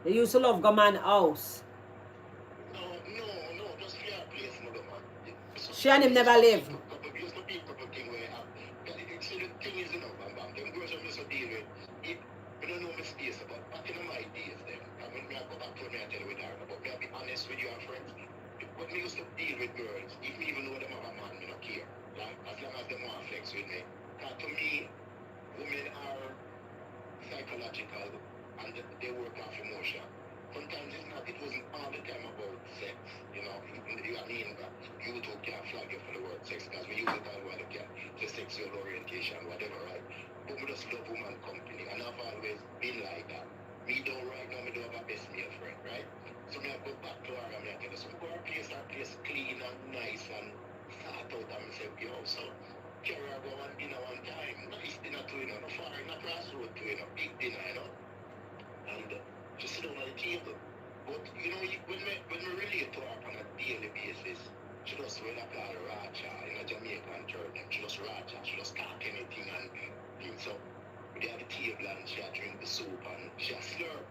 They used to love go man house. No, just for your place, mother man. She and him never live. Used to be a couple thing where see the thing is, you know, bam, them girls I'm just deal with. I don't know my space, but back in my days then, I mean, I go back to me and tell you with her, but me, I'll be honest with you and friends. But me used to deal with girls, if me even know them have a man, me not care. Like, as long as them want flex with me. Because to me, women are psychological and they work off emotion. Sometimes it wasn't all the time about sex, you know. I mean, you two can't flag you for the word sex because we use it all while you the sexual orientation, whatever, right? But we just love woman company, and I've always been like that. Me don't right now, me don't have a best male friend, right? So me I go back to her and me I tell her, so go her place clean and nice and sort out and me say, yo, so carry her go one dinner one time, nice dinner too, you know, no far in a crossroad too, you know, big dinner, you know. And just sit down at the table. But, you know, when we relate to her on a daily basis, she just will call her Racha in a Jamaican term. She just Racha, she just talk anything and things. So, we at the table and she drink the soup and she slurp.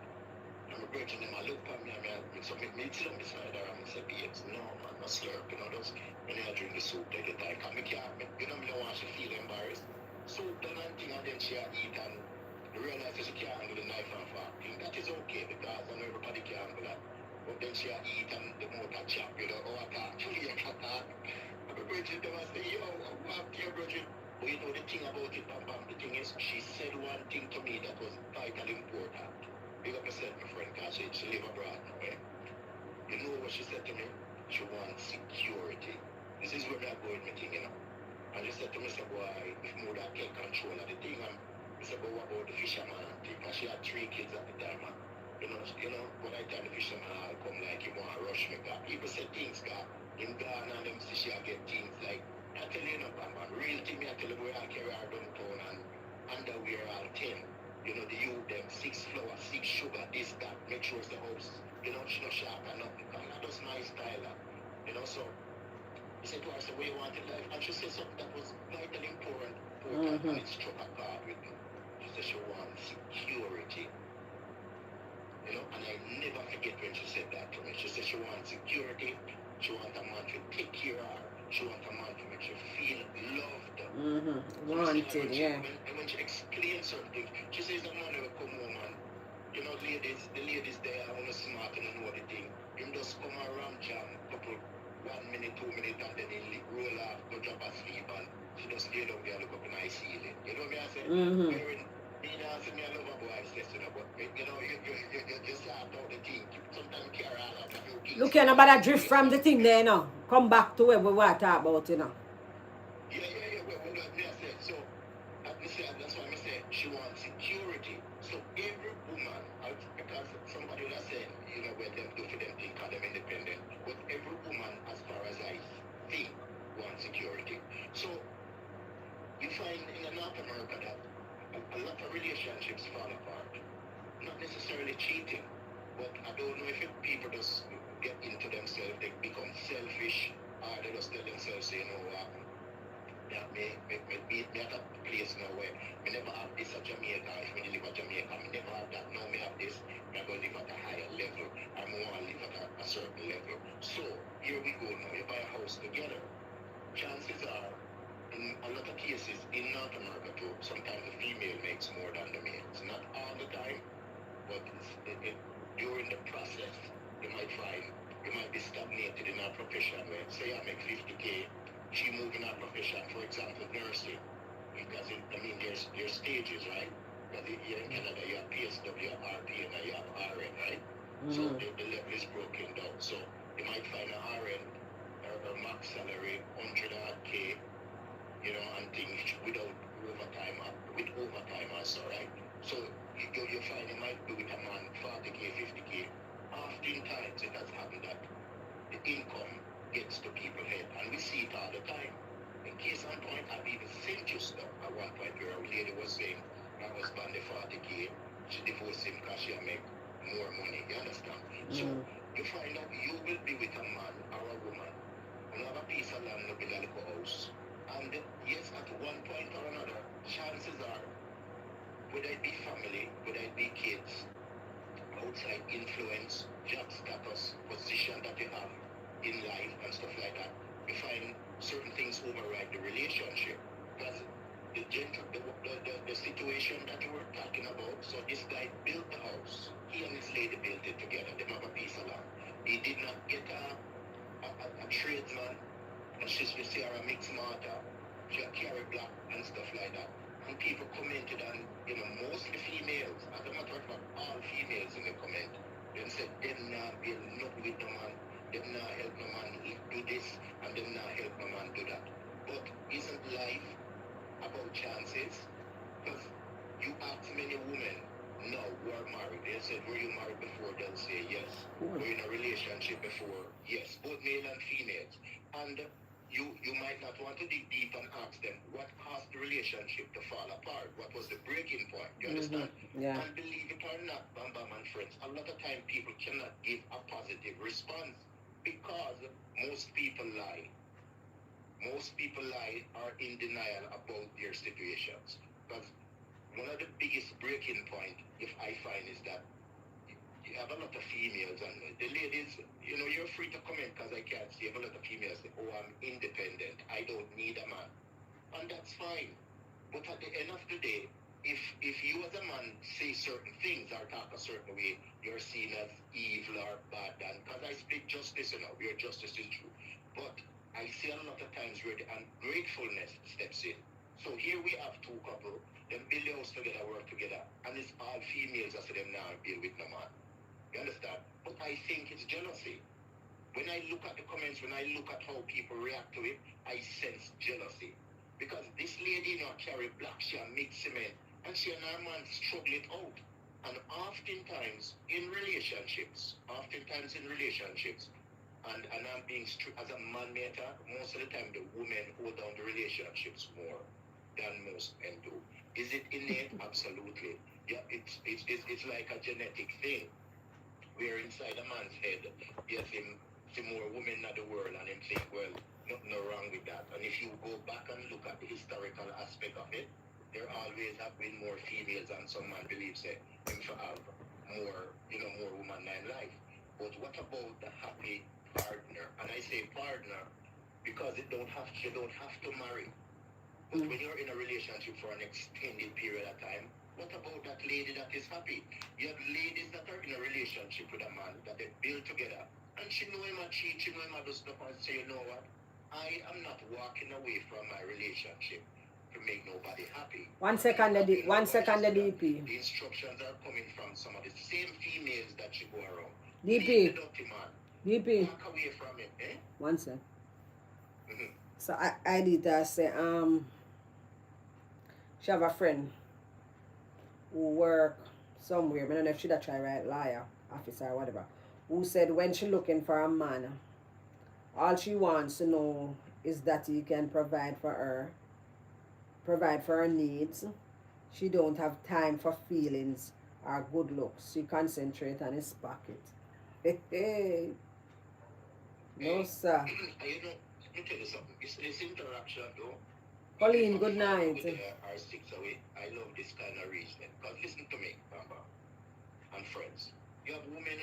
And my brother them, I look at me and so me sit down beside her and I say, babes, no man, no slurp, you know, just when I drink the soup, take the time. Because you know, me don't want she feel embarrassed. Soup done and thing and then she eat and realize that she can't handle the knife and fork thing. That is okay because I know everybody can handle that. But then she eat and the mouth a chop, you know, or a talk to you, and my Bridget them and say, yo, what dear Bridget? But you know the thing about it, the thing is, she said one thing to me that was vitally important. Big up yourself, my friend, because she live abroad now, eh? You know what she said to me? She wants security. This is where I'm going with my thing, you know. And she said to me, say, boy, if more that take control of the thing, and I said, but what about the fisherman and thing? Because she had 3 kids at the time, man. You know, when I tell the fisherman, I'll come like he want to rush me, because people say things, because him gone and them see she get things like, I tell you, man, real thing, I tell you, boy, I carry her downtown and underwear all 10. You know, the youth, them 6 flour, 6 sugar, this, that, make sure it's the house, you know, she not sharp and nothing, because that was my style, you know, so. He said to her, I said, where you want in life? And she said something that was vitally important, and it struck a chord with me. She said she wants security. You know, and I never forget when she said that to me. She said she wants security, she wants a man to take care of her, she wants a man to make her feel loved. Wanted, yeah. And when she explains certain things, she says a man will come home and, you know, the ladies there are smart and know the thing. Him just come around jam, couple 1 minute, 2 minutes, and then he roll off, go drop asleep, and she just lay down there, look up in the ceiling. You know what I say? Me now say me I love a boy, you know, but you know, you start out the thing. Sometimes you carry all out a few things. Look, you're not about to drift from the thing there, now. Come back to where we were talking about, you know. Yeah, well, like I said, so, that's why I say she wants security. So every woman, because somebody would have said, you know, where them do for them think, call them independent, but every woman, as far as I think, wants security. So you find in North America that a lot of relationships fall apart. Not necessarily cheating, but I don't know if people just get into themselves, they become selfish, or they just tell themselves, you know what, that me at a place now where we never have this at Jamaica. If we live at Jamaica, we never have that. Now we have this, we're going to live at a higher level, and we want to live at a certain level. So, here we go now, you buy a house together. Chances are, in a lot of cases, in North America too, sometimes the female makes more than the male. It's not all the time, but during the process, you might be stagnated in a profession where, say I make 50K, she move in her profession, for example, nursing, because there's stages, right? Because here in Canada, you have PSW, you have RP, and you have RN, right? So the level is broken down. So you might find an RN, her max salary, 100K, you know, and things without overtime, also, right? So you find you might be with a man 40K, 50K. Oftentimes it has happened that the income gets to people's head, and we see it all the time. In case in point, I've even sent you stuff at one point where a lady was saying, her husband the 40K, she divorced him because she make more money. You understand? So you find out you will be with a man or a woman who have a piece of land, no build a little house. And yes, at one point or another, chances are, whether it be family, whether it be kids, outside influence, job status, position that you have in life and stuff like that, you find certain things override the relationship. Because the situation that you were talking about, so this guy built the house. He and his lady built it together. They have a piece of land. He did not get a tradesman, and she's you see her a mixed mortar, she a carry black and stuff like that. And people commented on, mostly females, as a matter of fact, all females in the comment, them said them not build nothing with no man, them not help no man do this, and them not help no man do that. But isn't life about chances? Because you ask many women now who are married, they said, were you married before? They'll say yes. Were you in a relationship before? Yes, both male and females. And you might not want to dig deep and ask them what caused the relationship to fall apart. What was the breaking point? You understand? Yeah. And believe it or not, Bam Bam and friends, a lot of time people cannot give a positive response because most people lie. Most people lie are in denial about their situations. Because one of the biggest breaking point, if I find, is that you have a lot of females, and the ladies, you're free to comment because I can't see. You have a lot of females say, oh, I'm independent, I don't need a man. And that's fine. But at the end of the day, if you as a man say certain things or talk a certain way, you're seen as evil or bad. And because I speak justice, where justice is true. But I see a lot of times where the ungratefulness steps in. So here we have two couples, them build the house together, work together, and it's all females that say them now deal with no man. You understand? But I think it's jealousy. When I look at the comments, when I look at how people react to it, I sense jealousy. Because this lady carry black, she mix cement, and she and her man struggle it out. And oftentimes in relationships, and I'm being strict as a man maker, most of the time the women hold down the relationships more than most men do. Is it innate? Absolutely. Yeah, it's like a genetic thing. Where inside a man's head, yes, him see more women in the world, and him think, well, nothing wrong with that. And if you go back and look at the historical aspect of it, there always have been more females, and some man believes that him to have more, more women in life. But what about the happy partner? And I say partner because you don't have to marry. But when you're in a relationship for an extended period of time, what about that lady that is happy? You have ladies that are in a relationship with a man that they build together, and she know him a cheat, she know him a do stuff, and say, you know what? I am not walking away from my relationship to make nobody happy. One second, the DP. The instructions are coming from some of the same females that she go around. DP. DP. Walk away from it, eh? One sec. So I did say, she have a friend who work somewhere, I don't know if she that try write lawyer, officer or whatever, who said when she looking for a man, all she wants to know is that he can provide for her needs. She don't have time for feelings or good looks. She concentrate on his pocket. Hey. No, sir. Let me tell you something. This interaction, though. Pauline, good night. Our 6 away. I love this kind of reasoning. Because listen to me, Bamba, and friends. You have women,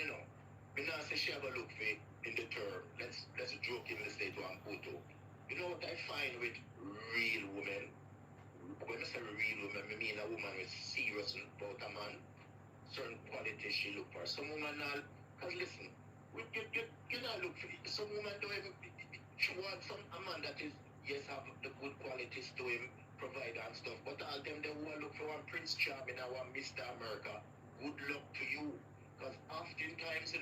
Me not say she have a look for it in the term. Let's joke in the state one photo. You know what I find with real women? When I say real women, I mean a woman with serious about a man. Certain qualities she look for. Some women not, because listen, you not look for it. Some women don't even, she wants a man that is, yes, have the good qualities to him, provide and stuff, but all them they want look for one Prince Charming and one Mr. America. Good luck to you. Because oftentimes,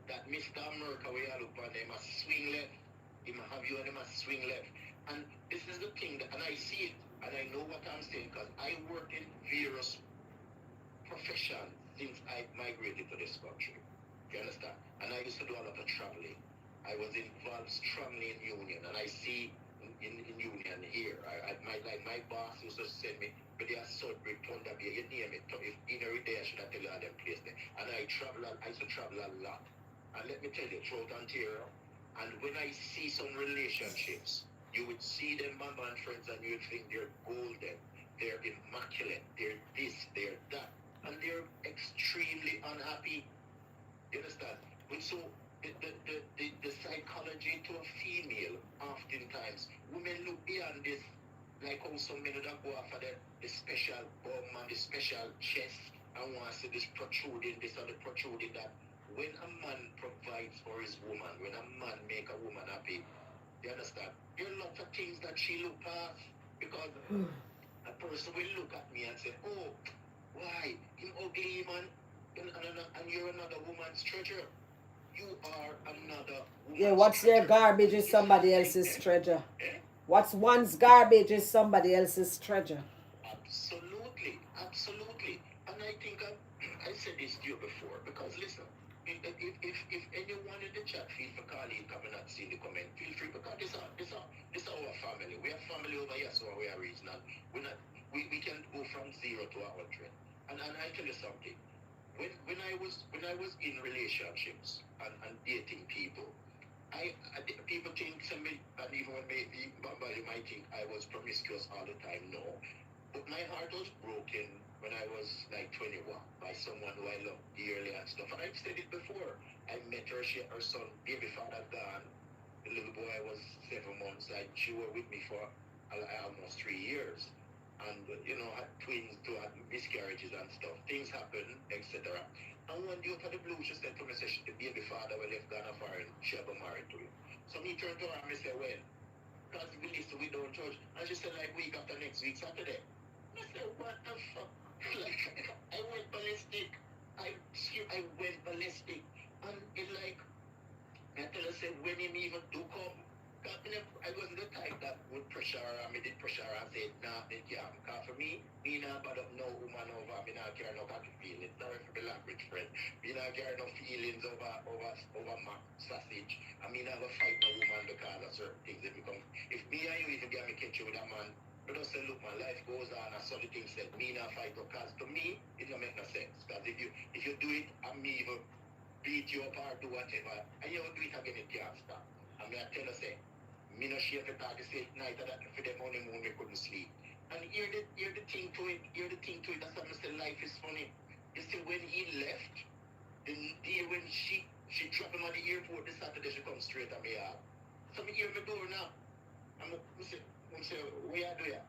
that Mr. America where you look for, they must swing left. He must have you and they must swing left. And this is the thing, and I see it, and I know what I'm saying, because I work in various professions since I migrated to this country. You understand? And I used to do a lot of traveling. I was involved strongly in union, and I see in union here. My boss used to send me but they are Sudbury, Thunder Bay, you name it. If in every day I should have tell you all them place there. And I used to travel a lot. And let me tell you, throughout Ontario, and when I see some relationships, you would see them mama and friends and you would think they're golden, they're immaculate, they're this, they're that. And they're extremely unhappy. You understand? But so the psychology to a female, oftentimes, women look beyond this, like how some men that go after the special bum and the special chest and want to see this protruding, this or the protruding that. When a man provides for his woman, when a man make a woman happy, you understand? There are lots of things that she look past because a person will look at me and say, oh, why? Him ugly man, and you're another woman's treasure. You are another woman's Yeah, what's their garbage is somebody else's treasure. What's one's garbage is somebody else's treasure. Absolutely, absolutely. And I think I said this to you before because listen, if anyone in the chat feel for calling, come and not see the comment, feel free because this is our family. We are family over here, so we are regional. We can go from 0 to 100. And I tell you something. When I was in relationships and dating people, people think me, and even when somebody might think I was promiscuous all the time. No, but my heart was broken when I was like 21 by someone who I loved dearly and stuff. And I've said it before. I met her, her son, baby father gone. The little boy was 7 months. She was with me for almost 3 years. And, had twins to have miscarriages and stuff. Things happen, etc. And one day out of the blue, she said to me, the baby father will left Ghana foreign, she ever married to him. So me turned to her and I said, well, because we listen, we don't church. And she said, like, week after next week, Saturday. I said, what the fuck? Like, I went ballistic. I went ballistic. And it like, I tell her, say, when him even do come, I wasn't the type that would pressure her, and me did pressure her and say, nah, they can't. Because for me not bad up no woman over, me not care no cocky feelings. Sorry for the language, friend. Me not care no feelings over my sausage. I mean, I have a fight a woman because of certain things that become. If me and you even get me catch you with a man, but just say, look, my life goes on, and some things said, me not fight because to me, it don't make no sense. Because if you do it, and me even beat you up or do whatever, and you don't do it again, it can't stop. I mean, I tell you, say, me no share for that, say night that for them honeymoon, we couldn't sleep. And hear the thing to it, that's why I say life is funny. You see, when he left, the day when she dropped him at the airport this Saturday, she come straight at me out. So me hear me door now. I'm say, where you do ya?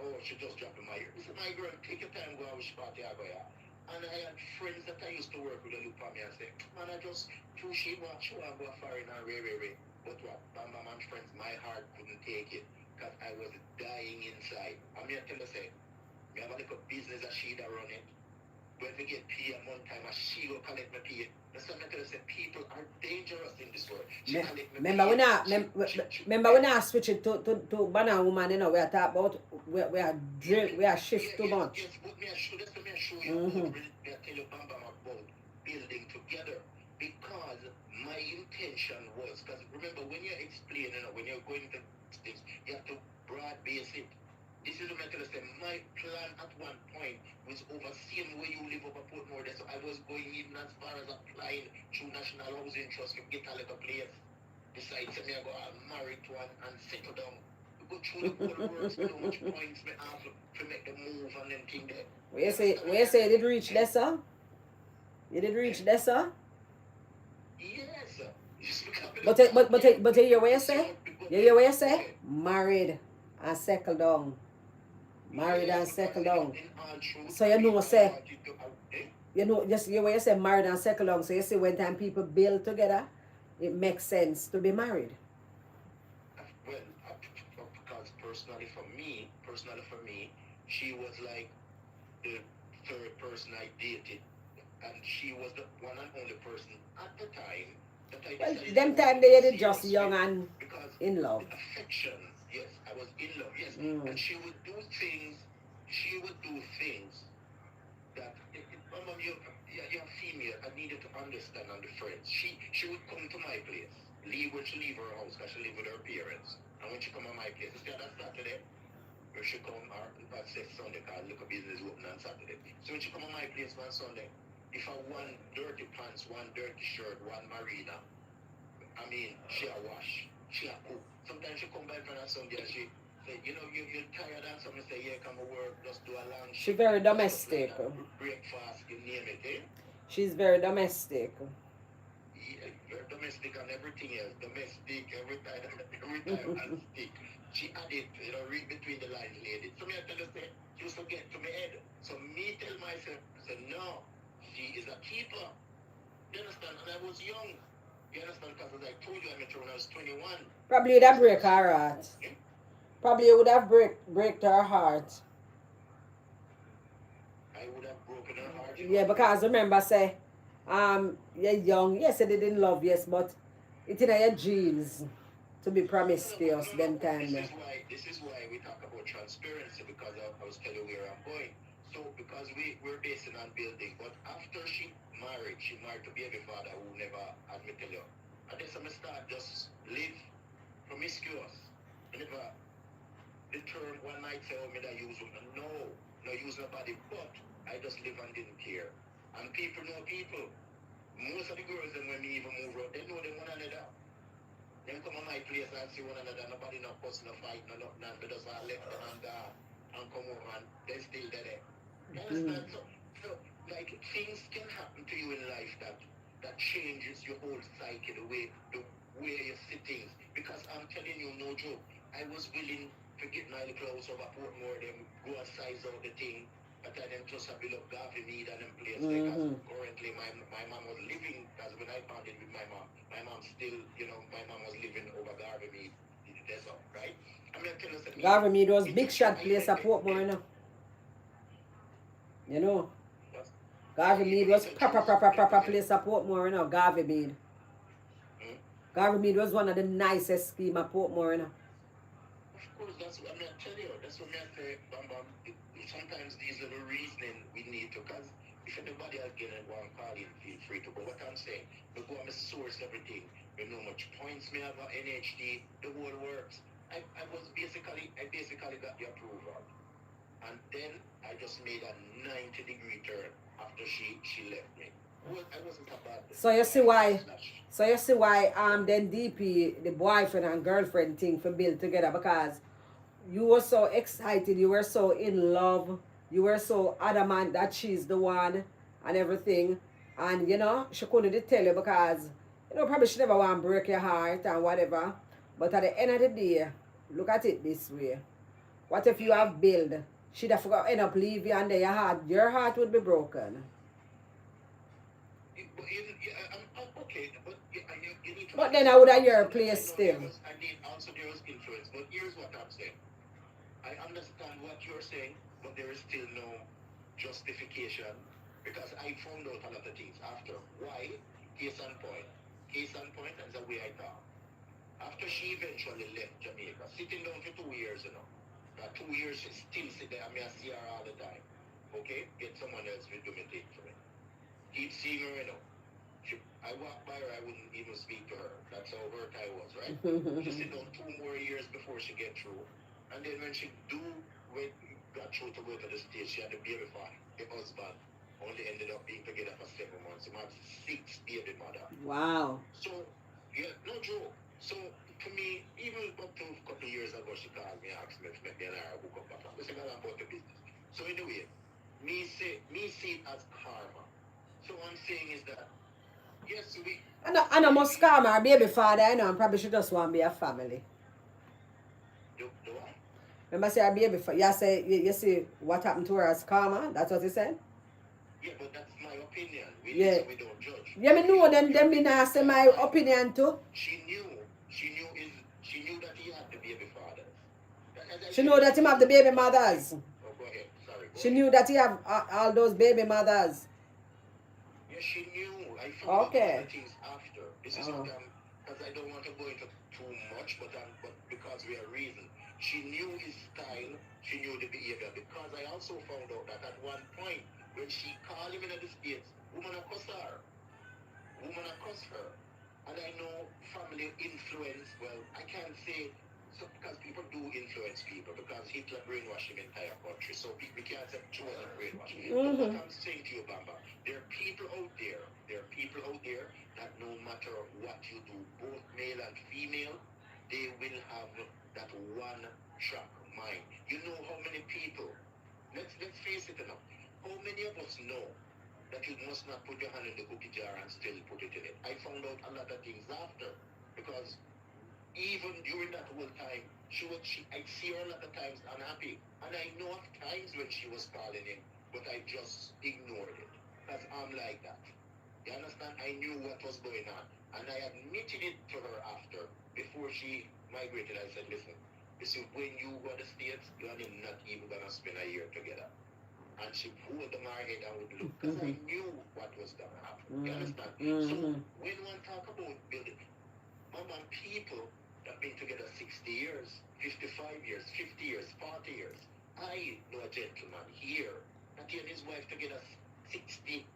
Oh, she just dropped in my ear. I said, my girl, take your time, go out which party I go ya. And I had friends that I used to work with, they look at me and say, man, I just push it, watch you and go foreign and way. But what? My man friends, my heart couldn't take it because I was dying inside. I'm here to tell you, say, we have a little business that she that run it. When we get paid one time, she will collect my pay. That's why I'm tell you, say, people are dangerous in this world. Remember we not switch it to banana woman, we are talking about we are shift too much. Yes, but me show you me tell you Bam about building together. Because my intention was, because remember when you're explaining or when you're going into things, you have to broad base it. This is what I'm trying to say. My plan at one point was overseeing where you live up at Portmore. So I was going even as far as applying through National Housing Trust to get a little place. Besides, me I go married to and settle down. Go through the whole works, how much points me have to make the move and then thing there. Where you say you did reach there, sir? You did reach there, sir? Yes. But you hear what you say? You hear what you say? Married and settle down. Married and settle down. So say, just hear what you say, married and settle down. So you see when time people build together, it makes sense to be married. Well, because personally for me, she was like the third person I dated. And she was the one and only person at the time that I decided. Them time they were just young and in love. The affection, yes, I was in love, yes. And she would do things that, Mama, you're female, I needed to understand on the friends. She would come to my place, when she leave her house, because she live with her parents. And when she come to my place, I said, that's Saturday. When she come, or not say Sunday, because look business open on Saturday. So when she come on my place on Sunday, if I one dirty pants, one dirty shirt, one marina, I mean, she a wash, she a cook. Sometimes she come back on a Sunday and she say, you know, you're tired and something say, yeah, come to work, just do a long She shift. very stuff domestic. like that. Breakfast, you name it, eh? She's very domestic. Yeah, very domestic and everything else. Domestic, every time and stick. She added, you know, read between the lines, lady. So me I tell her, say, she used to get to my head. So me tell myself, say, no, she is a keeper. You understand? And I was young. You understand? Because as I told you, I met her when I was 21. Probably would have break her heart. Yeah? Probably would have break her heart. I would have broken her heart. Yeah, because remember say, you're young. Yes, they didn't love, yes, but it's in your genes to be promiscuous them time there. This is why we talk about transparency, because I was telling you where I'm going. So because we're basing on building, but after she married to baby father who never had me tell you. And then some start just live promiscuous. I never the term one night say me that use no use nobody, but I just live and didn't care. And people know people. Most of the girls then when me even move out, they know them one another. Them come on my place and see one another, nobody no fuss, no fight, no nothing, they just all left them and gone and come over and they still there. You understand? So like things can happen to you in life that changes your whole psyche, the way you see things. Because I'm telling you no joke, I was willing to get my little house over Portmore, them go and size out the thing. But I then just build up Garvey Mead and them place because currently my mom was living, because when I found it with my mom still, you know, my mom was living over Garvey Mead in the desert, right? I mean, I tell you something. Garvey Mead was big shot place at Portmore, you know. You know. Garvey Mead was proper place at Portmore, you know, Garvey Mead. Garvey Mead was one of the nicest scheme at Portmore, you know. Of course, that's what I mean, I tell you, that's what I say, Bam Bam. Sometimes these little reasoning we need to, because if anybody else get it, one call in, feel free to. But what I'm saying, we go and source everything. We know much points me have on NHD, the whole works. I basically got the approval. And then I just made a 90-degree turn after she left me. I wasn't a bad. So you see why then DP, the boyfriend and girlfriend thing for build together, because you were so excited, you were so in love, you were so adamant that she's the one and everything. And you know, she couldn't tell you because, you know, probably she never want to break your heart and whatever. But at the end of the day, look at it this way. What if you have build? She'd have end up leave you and then your heart would be broken. Okay, but you need to. But then I would have your place still. I need also there was influence, but here's what I'm saying. I understand what you're saying, but there is still no justification, because I found out a lot of things after. Why? Case in point, that's the way I thought. After she eventually left Jamaica, sitting down for 2 years, you know. 2 years she still sit there, I mean I see her all the time. Okay? Get someone else to do me thing for me. Keep seeing her, you know. I walk by her, I wouldn't even speak to her. That's how hurt I was, right? She sit down 2 more years before she get through. And then when she got through to go to the stage, she had a baby for the husband. Only ended up being together for 7 months. She had 6 baby mother. Wow. So, yeah, no joke. So, to me, even up to a couple of years ago, she called me and asked me if me and her hook up. I said, about the business. So anyway, me see it as karma. So what I'm saying is that, yes, I know must karma her baby father, I know, and probably she just want to be a family. Do what? Remember say her baby father, you see what happened to her as karma? That's what you said? Yeah, but that's my opinion. We don't judge. Yeah, me know then me not say my opinion too. She knew that he had the baby fathers. She knew that him have the baby mothers. Oh, go ahead. Sorry. She knew that he have all those baby mothers. Yeah, she knew. I found out other things after. This is what because I don't want to go into too much, but because we are reason. She knew his style. She knew the behavior. Because I also found out that at one point, when she called him in the States, woman across her. And I know family influence, well, I can't say So because people do influence people, because Hitler brainwashed the entire country, so we can't say Joe wasn't brainwashed. But what I'm saying to you, Bamba, there are people out there, that no matter what you do, both male and female, they will have that one track mind. You know how many people, let's face it enough, how many of us know that you must not put your hand in the cookie jar and still put it in it? I found out a lot of things after, because even during that whole time, I see her a lot of times unhappy. And I know of times when she was calling in, but I just ignored it. Because I'm like that. You understand? I knew what was going on. And I admitted it to her after, before she migrated. I said, listen, when you go to the States, you and him not even going to spend a year together. And she pulled them her head and would look, because I knew what was going to happen. You understand? So when one talk about building, Mama, people that have been together 60 years, 55 years, 50 years, 40 years. I know a gentleman here that he and his wife together 62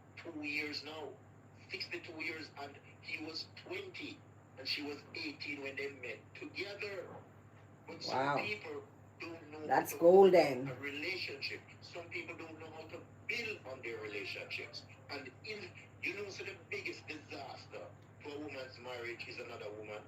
years now. 62 years, and he was 20 and she was 18 when they met together. But some people don't know That's how to golden. a relationship. Some people don't know how to build on their relationships. And so the biggest disaster for a woman's marriage is another woman.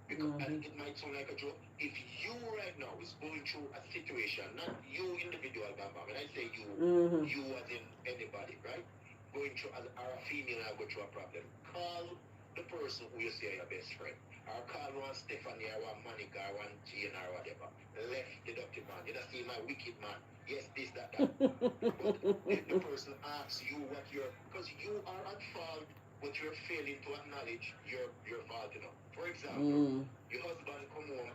Because and it might sound like a joke. If you right now is going through a situation, not you individual, Bamba, when I say you, you as in anybody, right? Going through as a female and go through a problem, call the person who you say are your best friend. Or call one Stephanie or one Monica or one Jane or whatever. Left deductive man. You don't see my wicked man. Yes, this, that. But the person asks you what because you are at fault, but you're failing to acknowledge your fault, For example, your husband come home,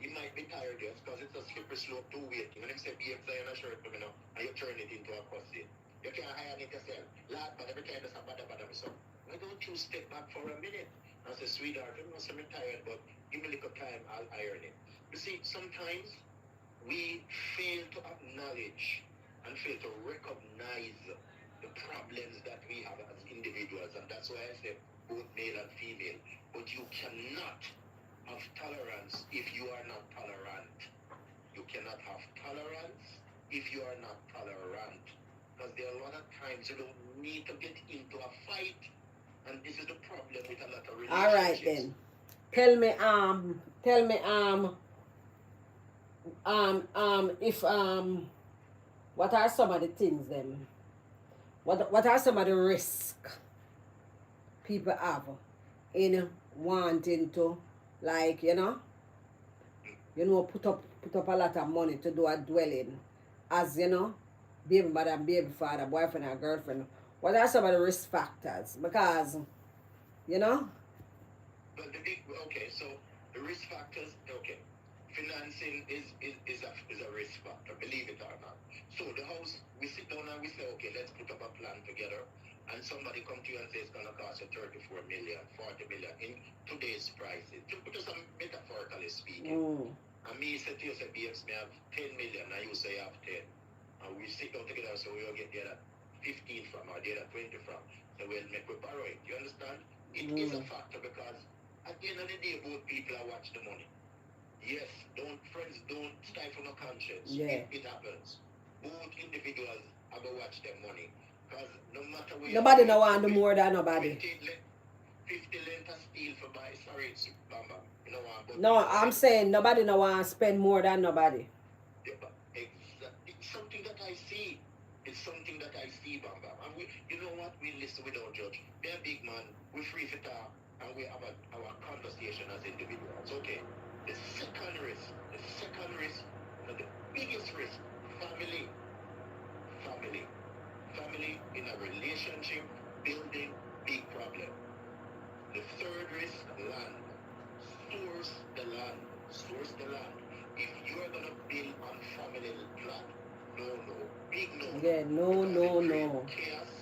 he might be tired just because it's a slippery slope to waiting. When he say, babes, I have a shirt coming up, and you turn it into a pussy. You can't hire it yourself. Lad, but every time there's a bada so why don't you step back for a minute? I say, sweetheart, I'm not so tired, but give me a little time, I'll iron it. You see, sometimes we fail to acknowledge and fail to recognize the problems that we have as individuals, and that's why I say both male and female. But you cannot have tolerance if you are not tolerant. You cannot have tolerance if you are not tolerant. Because there are a lot of times you don't need to get into a fight, and this is the problem with a lot of relationships. All right then. Tell me if what are some of the things then? What are some of the risks people have in wanting to, like, put up a lot of money to do a dwelling, as baby mother and baby father, boyfriend and girlfriend? What are some of the risk factors? Because But so the risk factors, financing is a risk factor, believe it or not. So the house, we sit down and we say, okay, let's put up a plan together, and somebody come to you and say it's going to cost you 34 million, 40 million in today's prices. Just metaphorically speaking. And me say to you, say, BX, me have 10 million, and you say you have 10. And we sit down together, so we'll get the other 15 from, or the other 20 from. So we'll make we borrow it. You understand? It is a factor, because at the end of the day, both people are watching the money. Yes, friends don't stifle no conscience. Yeah. It happens. Both individuals have to watch their money. Because no matter where nobody no want to do more than nobody. 50 length of steel for buy. Sorry, it's Bamba. You know what? No, I'm saying nobody no want to spend more than nobody. Yeah, but it's something that I see. It's something that I see, Bamba. And you know what? We listen, we don't judge. They're big man. We're free to talk, and we have our conversation as individuals. Okay. The second risk, and the biggest risk, family in a relationship, building, big problem. The third risk, land. Source the land. If you are going to build on family plot, no. Big no. Yeah, no. Chaos,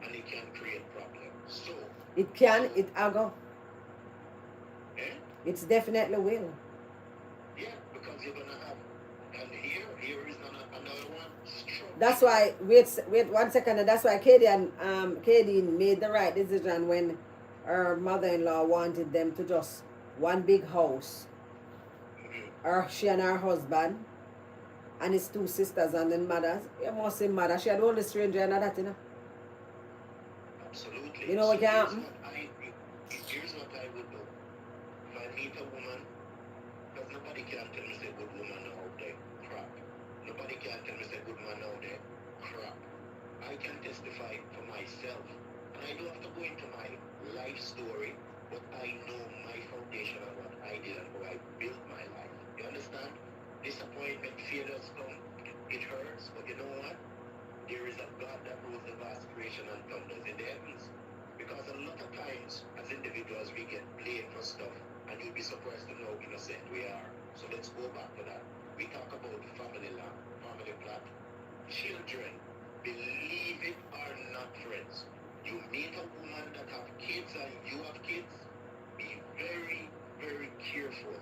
and it can create problems. So it aggo. Eh? It's definitely will. Yeah, because you're going to have, and here is another one. That's why, wait 1 second, and that's why Katie made the right decision when her mother-in-law wanted them to just one big house she and her husband and his two sisters and then mothers. You must say mother. She had all the stranger and that, you know. Absolutely. You know what So can here's happen? here's what I would do. If I meet a woman, because nobody can tell me say good woman out there, crap. Nobody can tell me say good man out there, crap. I can testify for myself. And I don't have to go into my life story, but I know my foundation and what I did and how I built my life. You understand? Disappointment, failures come, it hurts, but you know what? There is a God that rules the vast creation and thunders in the heavens. Because a lot of times, as individuals, we get blamed for stuff, and you'll be surprised to know how innocent we are. So let's go back to that. We talk about family law, family plot. Children, believe it or not, friends, you meet a woman that have kids and you have kids, be very, very careful.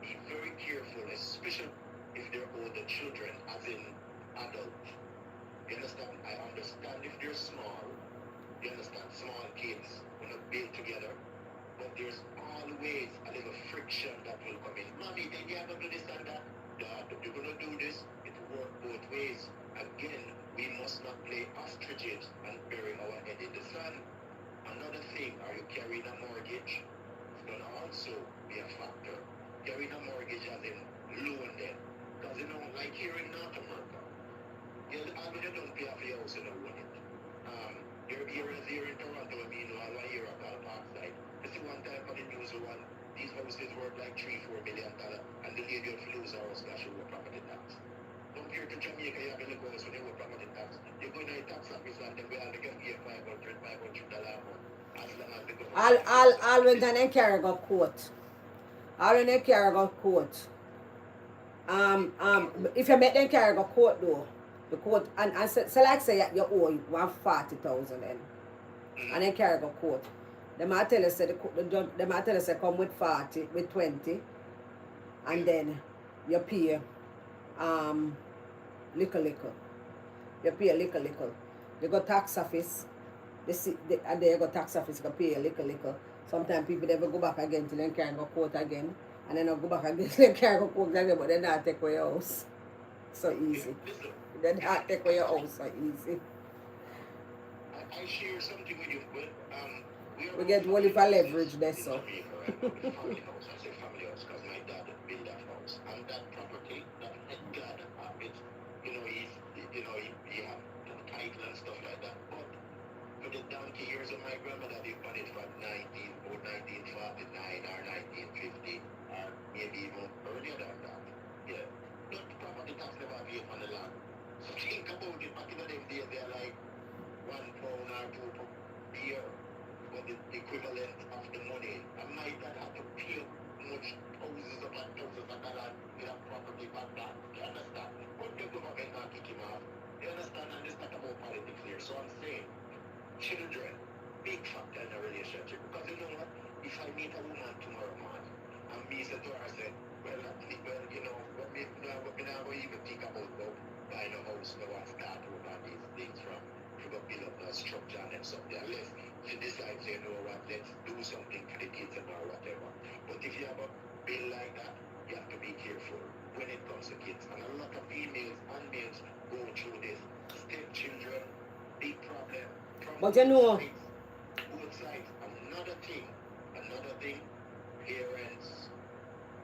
Be very careful, especially if they're older children, as in adults. You understand? I understand if they're small. You understand? Small kids want to build together. But there's always a little friction that will come in. Mommy, then you have to do this and that. Dad, you're going to do this. It will work both ways. Again, we must not play ostriches and bury our head in the sand. Another thing, are you carrying a mortgage? It's going to also be a factor. Carrying a mortgage as in loan debt. Because, you know, like here in North America, you don't pay off your house, you don't own it. Here in Toronto, I mean, I hear about Parkside. I see one time on the news, these houses worth like $3-4 million, and the lady will lose her house because she owe property tax. Compared to Jamaica, you have a little house when you owe property tax. You go to the tax office and they will get here $500 a month. As long as the government. All when they carry go court. All when they carry go court. If you make them carry go court though, the court and so like say you owe 140,000 then. And then carry go court. They might tell us say the judge, they might tell us say come with 40, with 20, and then you pay little. You pay little. You go tax office, and then you go tax office, you pay a little. Sometimes people never go back again till they can't go court again. And then they'll go back again till they can't go court again, but then not take away your house. So easy. Then not take away your house so easy. I share something with you, but we get one if I leverage this so. Family house. I say family house because my dad built that house. And that property, that God have it, he have the title and stuff like that. But for the donkey years of my grandmother, they bought it from 1949 or 1950, or maybe even earlier than that. Yeah. But the property tax never paid on the land. So think about it, back in the days, they're like £1 or £2 per year. But the equivalent of the money. And my dad had to pay much thousands of dollars in a property back then. You understand? But the government not kick him off. You understand? And it's not about politics here. So I'm saying, children, big factor in a relationship. Because you know what? If I meet a woman tomorrow morning, and me say to her, I say, well, you know, what me now even think about buying a house, no one start over these things from to build up the structure and then something. Unless you decide, say, you know what, let's do something for the kids or whatever. But if you have a bill like that, you have to be careful when it comes to kids. And a lot of females and males go through this. Stepchildren, big problem. But you know, Both sides. Another thing, parents.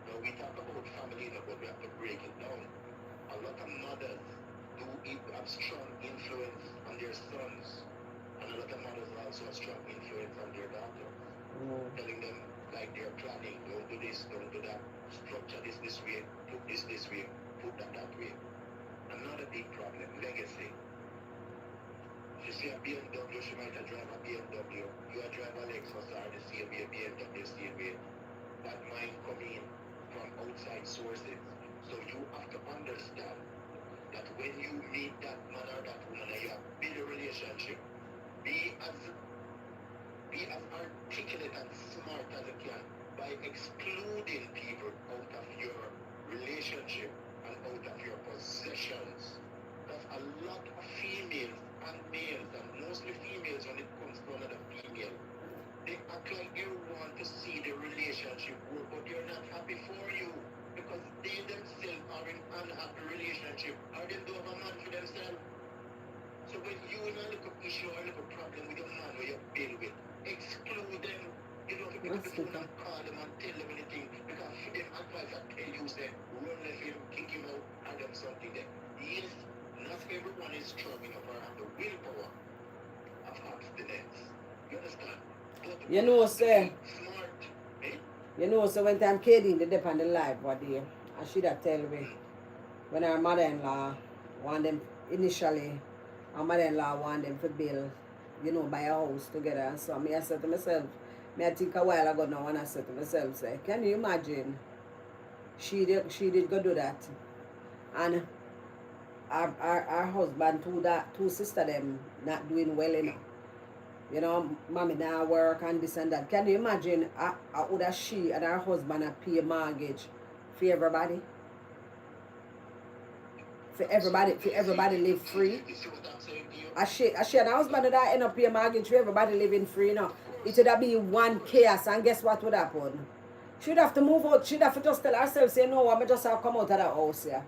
Now we talk about family, but we have to break it down. A lot of mothers do have strong influence on their sons. And a lot of mothers also have strong influence on their daughters. Telling them like they're planning, don't do this, don't do that, structure this way, put this way, put that way. Another big problem, legacy. You see a BMW, she might have drive a BMW. You drive a Lexus or the same way, BMW same way. That might come in from outside sources. So you have to understand that when you meet that man or that woman and you have built a relationship, be as articulate and smart as you can by excluding people out of your relationship and out of your possessions. Because a lot of females and males, and mostly females when it comes to another female, they act like they want to see the relationship work, but they're not happy for you because up the phone and call them and tell them anything. Because for them advice I tell you, say, run left him, kick him out, and them something there. Yes, not everyone is strong enough or have the willpower of abstinence. You understand? But You know, say, smart, eh? you know, so when time Katie did on the live what day, and she that tell me when her mother-in-law want them initially, her mother-in-law want them to build, you know, buy a house together. And so me I said to myself, me I think a while ago now when I said to myself, say, can you imagine she did go do that? And our husband, two sister them not doing well enough. You know, mommy now work and this and that. Can you imagine how would she and her husband pay mortgage for everybody? For everybody live free. You see what I'm saying to you? She and her husband would end up pay mortgage for everybody living free now. It would have been one chaos, and guess what would happen? She'd have to move out. She'd have to just tell herself, say, no, I'm just have to come out of that house here.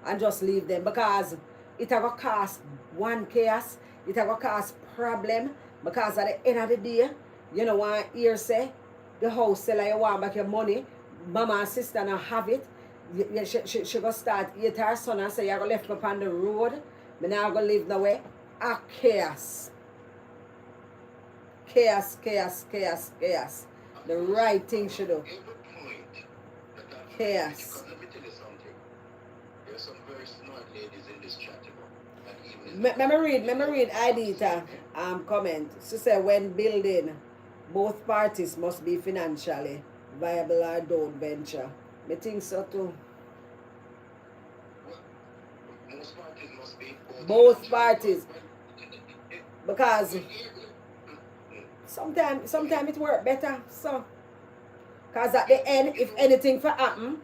And just leave them, because it have to cost one chaos, it have to cost problem, because at the end of the day, you know what here say, the house seller you want back your money, mama and sister now have it, she go start eat her son and say, you're going to left me on the road, me now going to live nowhere. A chaos. Chaos. The right thing she do. Every point that I've Chaos. because let me tell you something. There are some very smart ladies in this chat, you know. And even Let me read Idita comment. She said when building, both parties must be financially viable or don't venture. Me think so too. most parties must be Both parties. Because sometimes it work better. So because at the end, if anything for happen,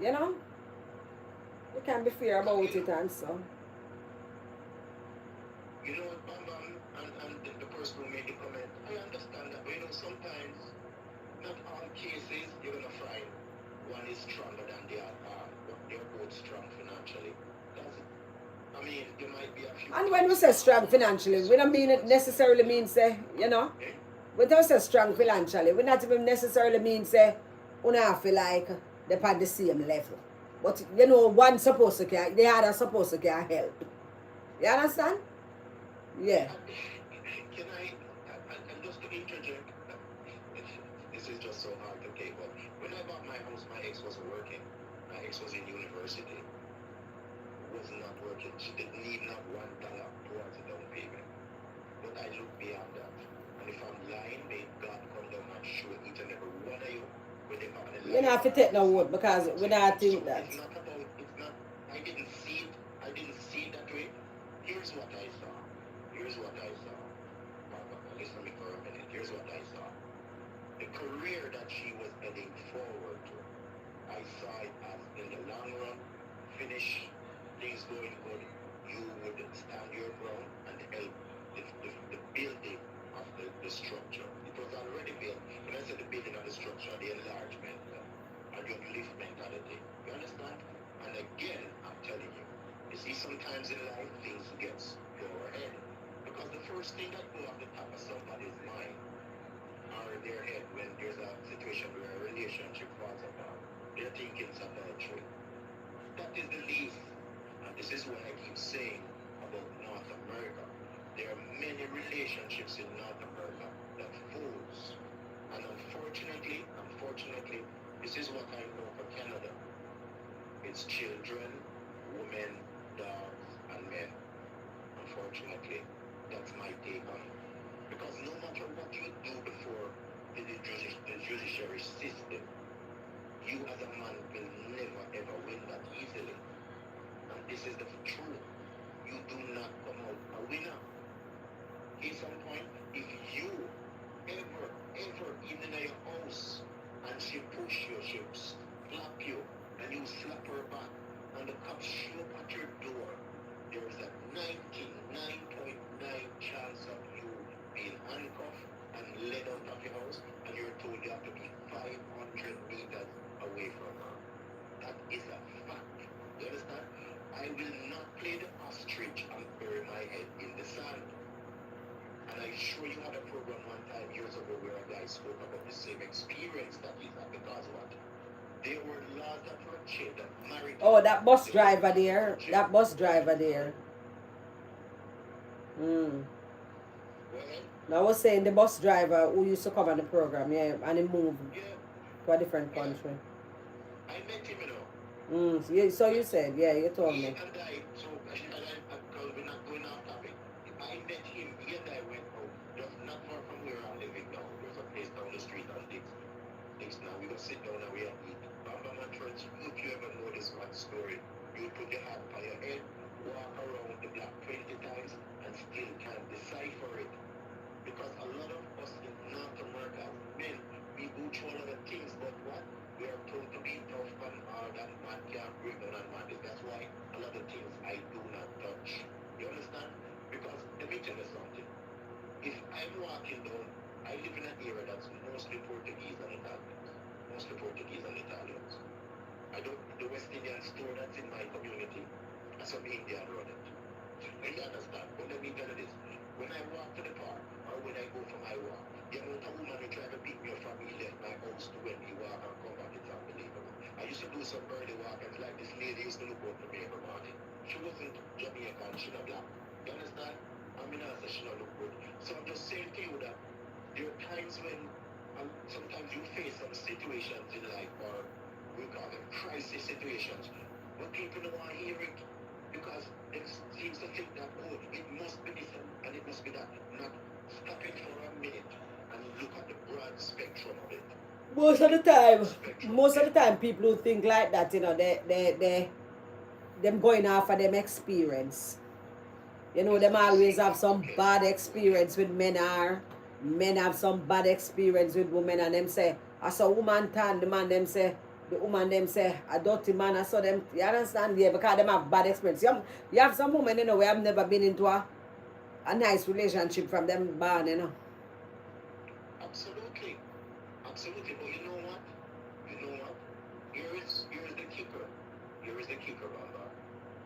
you know, you can be fair about it and so. You know what, Bam Bam and the person who made the comment, I understand that, but you know, sometimes, not all cases, you're going to find one is stronger than the other, but they're both strong financially. That's it. I mean, there might be a few... And when we say strong financially, we don't mean it necessarily mean say, you know, when we say strong financially, we not even necessarily mean say, we not feel like they're on the same level. But, you know, one supposed to care, the other supposed to care help. You understand? Yeah. Can I just to interject, this is just so hard to take, but when I bought my house, my ex wasn't working. My ex was in university. Was not working. She didn't need not $1 towards the down payment. But I look beyond that. And if I'm lying, may God come down and show each and every one of you with the man. You don't have to take no word because we don't think that. It's not about, it's not, I didn't see it that way. Here's what I saw. Listen to me for a minute. Here's what I saw. The career that she was heading forward to, I saw it as in the long run, finish, things going good, you would stand your ground and help the building of the structure. It was already built. When I said the building of the structure, the enlargement, and the uplift mentality. You understand? And again, I'm telling you, see, sometimes in life, things get go ahead. Because the first thing that go off the top of somebody's mind or their head when there's a situation where a relationship falls apart, they're thinking it's adultery. That is the least. And this is what I keep saying about North America. There are many relationships in North America that fools. And unfortunately, this is what I know for Canada. It's children, women, dogs, and men. Unfortunately, that's my take on it. Because no matter what you do before the judiciary system, you as a man will never ever win that easily. And this is the truth. You do not come out a winner. Case in point, if you ever, even in your house, and she push you, she slap you, and you slap her back, and the cops show up at your door, there is a 99.9 chance of you being handcuffed and led out of your house, and you're told you have to be 500 meters away from her. That is a fact. You understand? I will not play the ostrich and bury my head in the sand. And I sure you had a program one time years ago where a guy spoke about the same experience that he's had because what? There were laws that were changed that married. Oh, that bus driver there. That bus driver there. I was saying the bus driver who used to come on the program, yeah, and he moved to a different country. I met him, you know. So you said, yeah, you told me. He and I, so because we're not going off topic. I met him, he and I went out, just not far from where I'm living now. There's a place down the street on Dix now. We go sit down and we eat. Bamba Man Church, if you ever know this one story, you put your hand on your head, walk around the block 20 times and still can't decipher it. Because a lot of us in North America, men, we go through a lot of things, but what? We are told to be tough and hard and man can't break down and man. That's why a lot of things I do not touch. You understand? Because let me tell you something. If I'm walking down, I live in an area that's mostly Portuguese and Italians. Mostly Portuguese and Italians. The West Indian store that's in my community, and some Indian run it. You understand? But let me tell you this. When I walk to the park, or when I go for my walk, the amount of women who try to pick me up from me left my house to when we walk and come back, it's unbelievable. I used to do some early walkings, like this lady used to look out for me every morning. She wasn't Jamaican, she was black. You understand? I mean, I said she don't look good. So I'm just saying to you that there are times when sometimes you face some situations in life, or we call them crisis situations, but people don't want to hear it because it seems to think that, oh, it must be this and it must be that. Not stop it for a minute and look at the broad spectrum of it. Most of the time, people who think like that, you know, them going off of them experience. You know, them always have some bad experience with men, or men have some bad experience with women, and them say, I saw a woman tan, the woman them say, a dirty man. I saw them, you understand? Yeah, because them have bad experience. You have some women, you know, we have never been into a nice relationship from them born, you know. Absolutely. Absolutely. But you know what? Here is the kicker. Here is the kicker, Bamba.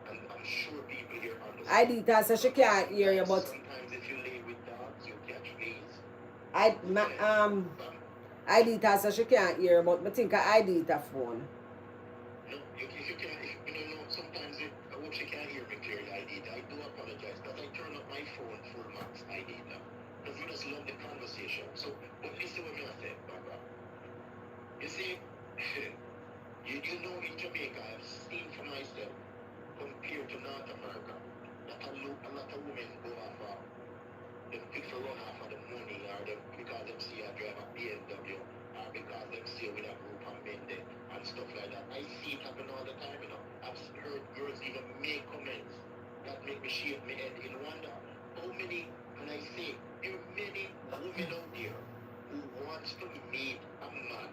And I'm sure people here understand. Idita says she can't hear you, but sometimes if you lay with dogs, you catch fleas. Idita says she can't hear, but I think I Idita phone. No, if you can't, sometimes I hope she can't hear me clearly, Idita. I do apologize, because I turn up my phone full max, Idita. Because we just love the conversation. So, but listen what I said, Baba. You see, you know in Jamaica, I've seen for myself, compared to North America, that a lot of women go off of, them quick to run off of the money, or them because them see I drive a BMW, or because them see with a group of men there, and stuff like that. I see it happen all the time, you know. I've heard girls even make comments that make me shake my head in wonder. How many, and I say, there are many women out there who wants to meet a man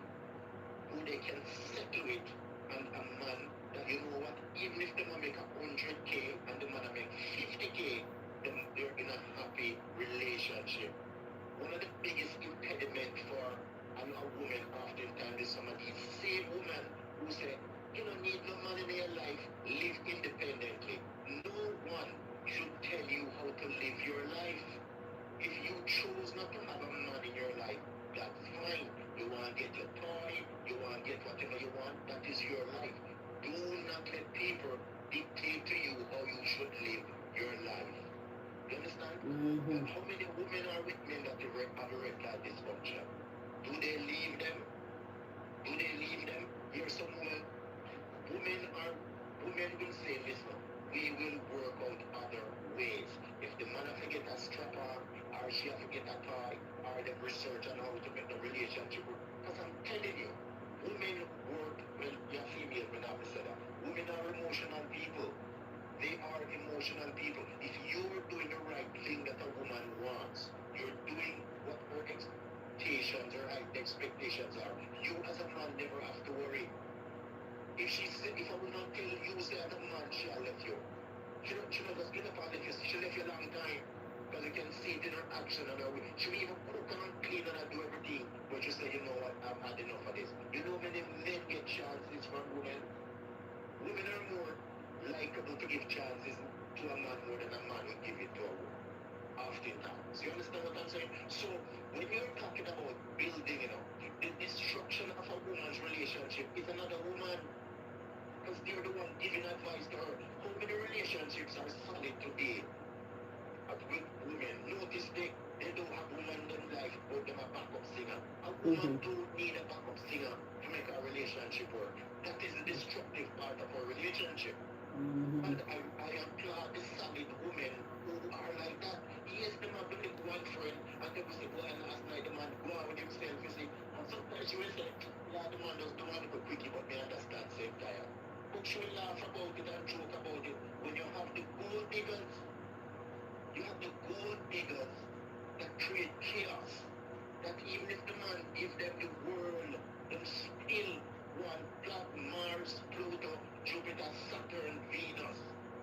who they can settle it, and a man that, you know what, even if the man make 100K and the man make 50K, then they're in a happy relationship. One of the biggest impediment for a woman oftentimes is some of these same women who say, you don't need no man in your life, live independently. No one should tell you how to live your life. If you choose not to have a man in your life, that's fine. You want to get your toy, you want to get whatever you want, that is your life. Do not let people dictate to you how you should live your life. You understand? Mm-hmm. How many women are with men that have erectile dysfunction? Do they leave them? Here's some women will say, listen, we will work out other ways. If the man have to get a strap on, or she have to get a toy, or them research on how to make the relationship work. Because I'm telling you, women work, well, you're female, when I'm saying that. Women are emotional people. They are emotional people. If you're doing the right thing that a woman wants, you're doing what her expectations are. You as a man never have to worry. If a woman tell you say as a man she'll let you, she don't just get up and let you. She left you a long time. Because you can see it in her action and her way. She will even cook and clean and do everything. But you say, you know what, I've had enough of this. You know many men get chances from women? Women are more likable to give chances to a man more than a man will give it to a woman. oftentimes. You understand what I'm saying? So when you're talking about building, the destruction of a woman's relationship is another woman. Because they're the one giving advice to her. How many relationships are solid today with women? Notice they don't have woman in their life, but them a backup singer. A woman don't need a backup singer to make a relationship work. That is the destructive part of a relationship. And I applaud the solid women who are like that. Yes, them have the one friend, and they will say, boy, last night the man go out with himself, you see. And sometimes you will say, yeah, the man just don't want to go quickie, but they understand same time. But you will laugh about it and joke about it. When you have the gold diggers, you have the gold diggers that create chaos. That even if the man give them the world, them still want black Mars, Pluto, Jupiter, Saturn, Venus,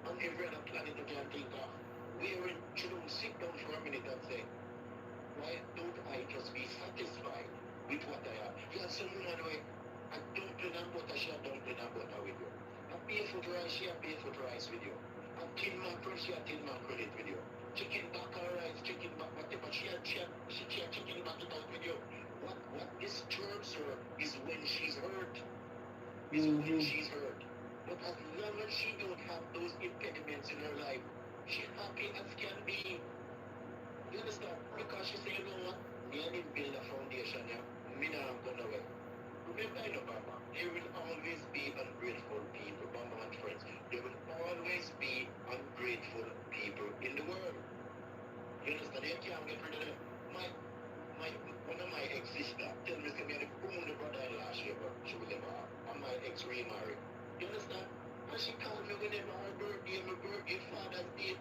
and every other planet that you can think of. Wherein you don't sit down for a minute and say, why don't I just be satisfied with what I have? You have some woman where a dumpling and butter, she a dumpling and butter with you. A barefoot rice, she a barefoot rice with you. A tin mackerel, she a tin mackerel it with you. Chicken back or rice, chicken back, whatever, she a chicken back it out with you. What disturbs her is when she's hurt. When she's hurt. But as long as she don't have those impediments in her life, she's happy as can be. You understand? Because she say, you know what? Me and him build a foundation here. Me not gone away. Remember, Bamba, there will always be ungrateful people, Bamba and friends. There will always be ungrateful people in the world. You understand? You can't get rid of them. One of my ex-sister tell me to me the only brother-in-law she will ever have. And my ex remarried. You understand? And she called me whenever her birthday, my birthday, Father's Day,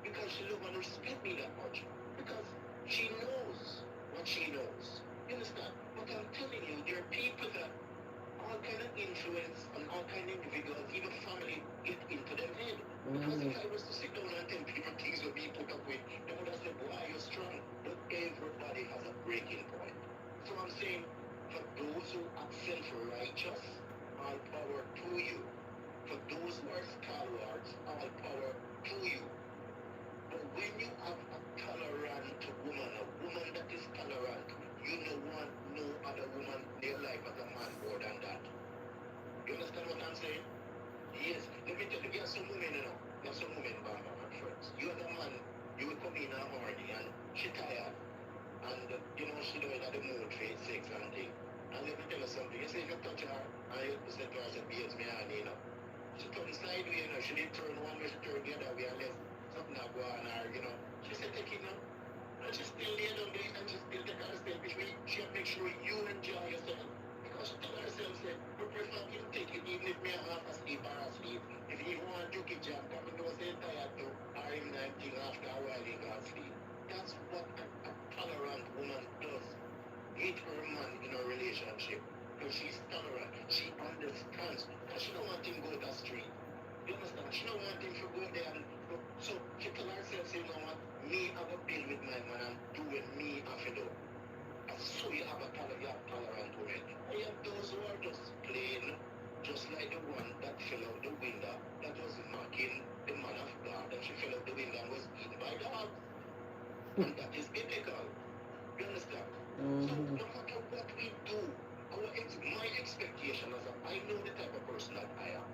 because she love and respect me that much. Because she knows what she knows. You understand? But I'm telling you, there are people that all kind of influence and all kind of individuals, even family, get into their head. Because if I was to sit down and tell people things will be put up with, they would have said, why you're strong. But everybody has a breaking point. So I'm saying, for those who are self-righteous, all power to you. For those who are stalwarts, all power to you. But when you have a tolerant woman, a woman that is tolerant, you don't want no other woman in their life as a man more than that. You understand what I'm saying? Yes. Let me tell you, there are some women, there are some women, Bamba, my friends. You as a man, you will come in a morning and she tired. And, she don't have the mood for sex and thing. And let me tell you something. You say if you touch her, and you say to her, say, babes, me honey, she turn sideways, she didn't turn one way, she turn the other way, unless something not go on her, She said, take it now. And she still lay down there and she still take her selfish way. She make sure you enjoy yourself. Because she tell herself, say, we prefer you take it even if me half asleep or asleep. If you want to get jam, come and say tired to, or even anything after a while he can't sleep. That's what a tolerant woman does. Hate her man in a relationship. Because she's tolerant. She understands. Because she don't want him to go to the street. You understand? She don't want him to go there. So she tell herself, say, you know what? Me have a bill with my man and doing me have to do. And so you have a tolerant woman. I have those who are just plain, just like the one that fell out the window that was mocking the man of God, and she fell out the window and was eaten by dogs. And that is biblical. You understand? So no matter what we do, my expectation is that I know the type of person that I am.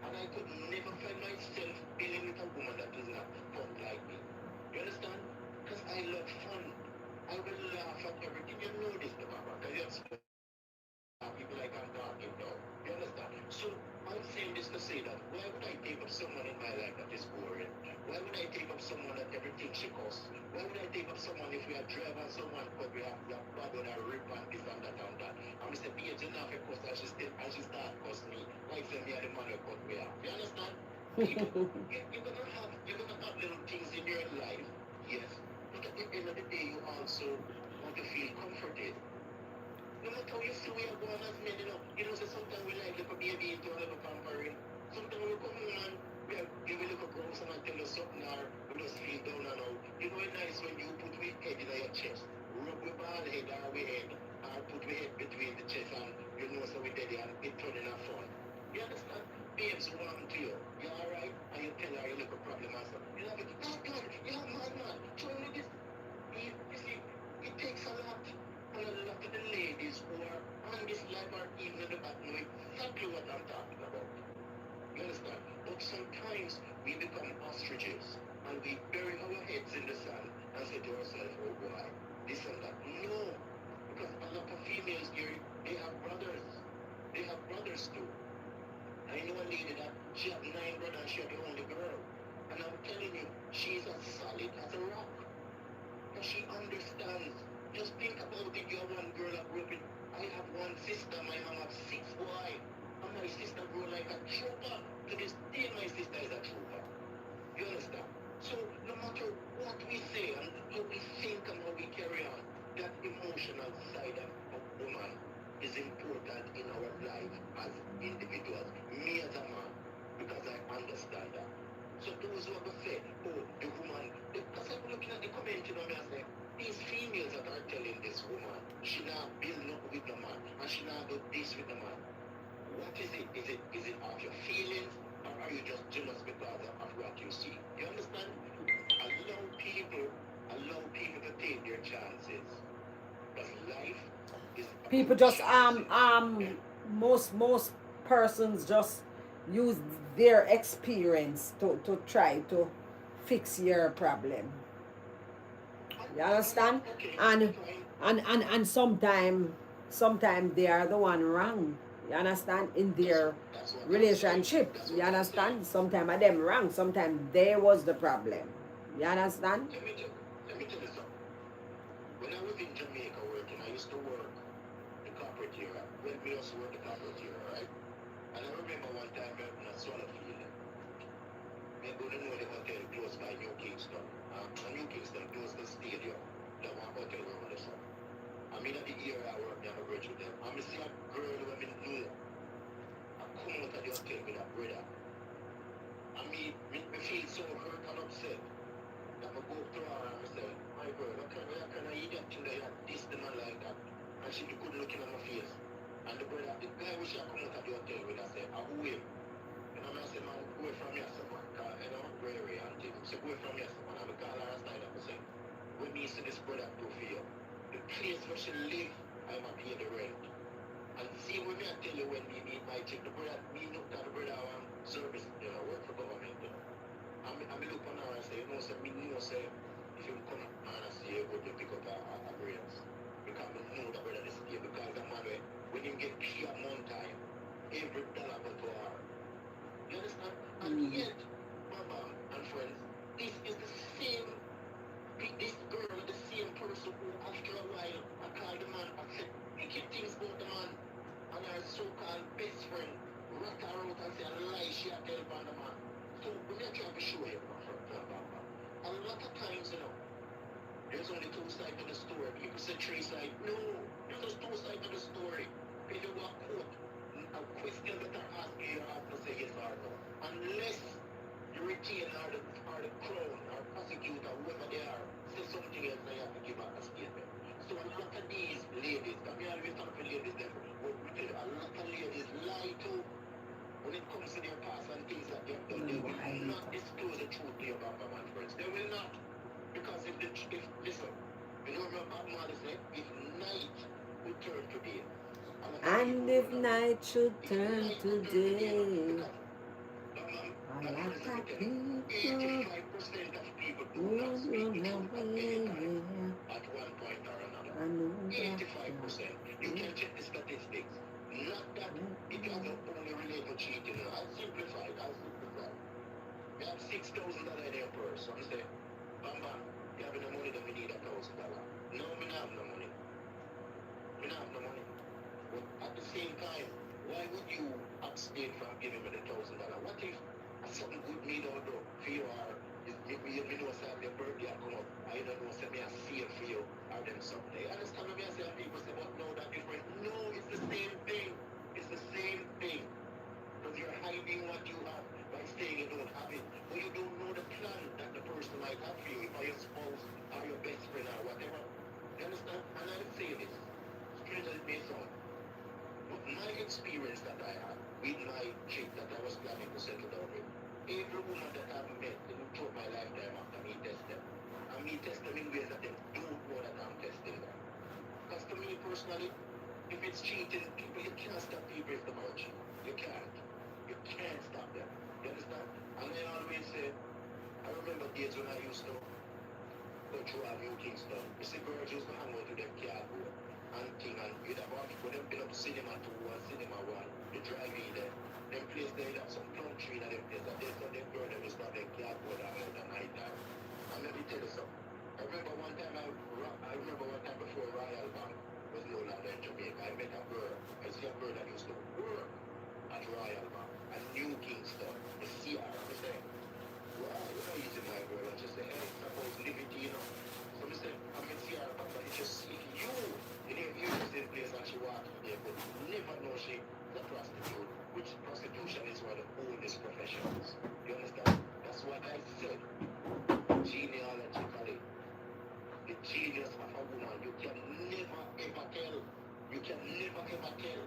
And I could never find myself dealing with a woman that is not fun like me. You understand? Because I love fun. I will laugh at everything. You know this, Baba. Because you have people like I'm talking now. You understand? So I'm saying this to say that why would I take up someone in my life that is boring? Why would I take up someone that everything she costs? Why would I take up someone if we are driving someone because we have bad on a rip and this and that and that? I'm going to say, be a enough a cost and she start cost me. Why say me are the man who cut me out? You understand? People, you're gonna have little things in your life, yes. But at the end of the day, you also want to feel comforted. No matter how you see we are going as men, so sometimes we like little baby into a little pampering. Sometimes we come home and we give a little gross and tell us something or we just feel down and out. It's nice when you put your head in your chest, rub your bald head or we head, or put your head between the chest and so we dead and it turning a fun. You understand? babes who want to you. You alright? And you tell her you look a problem or something. You have it, oh God, you have man. Show me this. You see, it takes a lot. And a lot of the ladies who are on this live or even in the back know exactly what I'm talking about. You understand? But sometimes we become ostriches and we bury our heads in the sand and say to ourselves, oh boy, this and that. No. Because a lot of females, Gary, they have brothers. They have brothers too. I know a lady that she had 9 brothers and she had the only girl. And I'm telling you, she's as solid as a rock. And she understands. Just think about it, you're one girl that grew up in. I have one sister, my mom has 6 boys. And my sister grew like a trooper. To this day, my sister is a trooper. You understand? So no matter what we say and how we think and how we carry on, that emotional side of woman is important in our life as individuals, me as a man, because I understand that. So those who have said, oh, the woman, because I'm looking at the comment, you know, me I say, these females that are telling this woman, she not build up with the man, and she not do this with the man. What is it? Is it of your feelings, or are you just jealous because of what you see? You understand? Allow people to take their chances. Because life is People about just chances. most persons just use their experience to try to fix your problem. You understand? Okay, And fine. and sometime they are the one wrong. You understand? In their That's what I'm saying. relationship. That's You what I'm saying. understand? Sometimes are them wrong. Sometimes they was the problem. You understand? Let me tell you something. When I was in Jamaica working, I used to work the corporate area. When we also work the corporate area, right? And I remember one time I in a swallow field. I go to know the hotel close by New Kingston. And New Kingston close to the stadium. That one hotel where I was. I'm in the area I work there, I'm a bridge with them. I'm see a girl who I know. I come out of the hotel with a brother. I mean, me feel so hurt and upset. That I go up to her and I say, my girl, how can I idiot thing that you had this the man like that? And she couldn't look in my face. And the brother, the guy which I come out of the hotel with, I say, I who him? And I say, man, go away from here, someone. You know, Ray and things. So go away from here, someone. And I call her and style up and say, when me see this brother do for you, the place where she live, I'm a pay the rent. And see when me I tell you when we need my check, the brother, me look at the brother service, you know, work for government, you know. I look on her and say, you know, say, me know, say, if you come and I see you, go to pick up a grades. Because I know the brother is here, because the man, when you get paid at one time, every dollar go to her. You understand? And yet, Mama and friends, this is the same, this girl, the same person who after a while, I call the man, I said, wicked things about the man. And her so-called best friend, rat her out and say a lie she had tell about the man. So, we are trying to show you, my friend, a lot of times, you know, there's only 2 sides to the story. People say 3 sides. No, there's just 2 sides to the story. If you go quote a question that are asking, you have to say yes or no. Unless you retain or the crown or prosecutor, whoever they are, say something else, then you have to give back a statement. So a lot of these ladies, I mean, I always talk to ladies, them, what we tell you, a lot of ladies lie too. When it comes to their past and things that they've done, they will not disclose the truth to your Baba man friends. They will not. Because if listen, you know what Bob Marley said? If night would turn to day. And if night should turn to day, a lot of people 85% of people do not speak the truth at any time at one point or another. I know 85%. You can check the statistics. Not that it doesn't only relate to cheating. I'll simplify. We have $6,000 in your purse. So I'm saying, bam, bam, you have no money, then we need $1,000. No, we don't have no money. We don't have no money. But at the same time, why would you abstain from giving me the $1,000? What if something good me don't do for you, or you know say your birthday I come up, I don't know say me I see it for you or them something. I understand what I say and people say, but no, that different. No, it's the same thing. It's the same thing. Because you're hiding what you have by saying you don't have it. But you don't know the plan that the person might have for you, or your spouse, or your best friend, or whatever. You understand? And I say this, strange as it may sound, but my experience that I have, with my chick that I was planning to settle down with. Every woman that I've met throughout my lifetime after me test them. And me test them in ways that they don't know that I'm testing them. Because to me personally, if it's cheating, people, you can't stop people if they're about cheating. You can't. You can't stop them. You understand? And I always say, I remember days when I used to go through a New Kingston. You see girls used to hang out with them car go and thing, and you'd have all people them build up cinema 2 and cinema 1. You drive in there. Them place there have some country in them place that there's some them girl them used to have them car go down out at night time. And let me tell you something. I remember one time before Royal Bank was no longer in Jamaica, I met a girl. I see a girl that used to work at Royal Bank at New Kingston. You see her, I say, wow, you know, easy my girl. I just say, hey, suppose liberty, you know. So I say, I'm in see her, but it's just see you in your ears in place and she walking there, but you never know she's a prostitute, which prostitution is one of the oldest professions. You understand? That's what I said. Genealogically, the genius of a woman, you can never ever tell. You can never ever tell.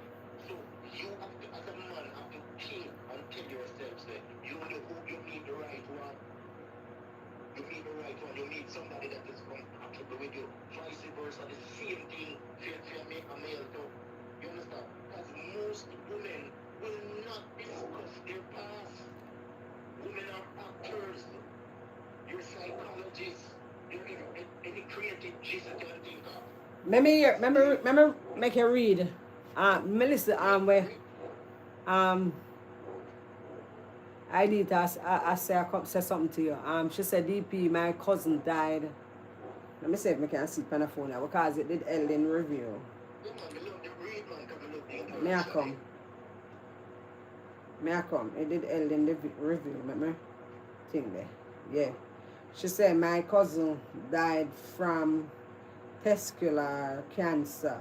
So you have to, as a man, have to think and tell yourself that you know who you meet the right one. You meet the right one. You meet somebody that is compatible with you. Vice versa, the same thing. Fear make a male too. You understand? Because most women will not discuss their past. Women are actors. You're psychologists. You're any creative gist that you can think of. Remember, make you read. Melissa, where, I need to say something to you. She said, DP, my cousin died. Let me see if I can see on the phone now because it did Ellen review. May I come? It did Ellen review. Remember? Thing there. Yeah. She said my cousin died from testicular cancer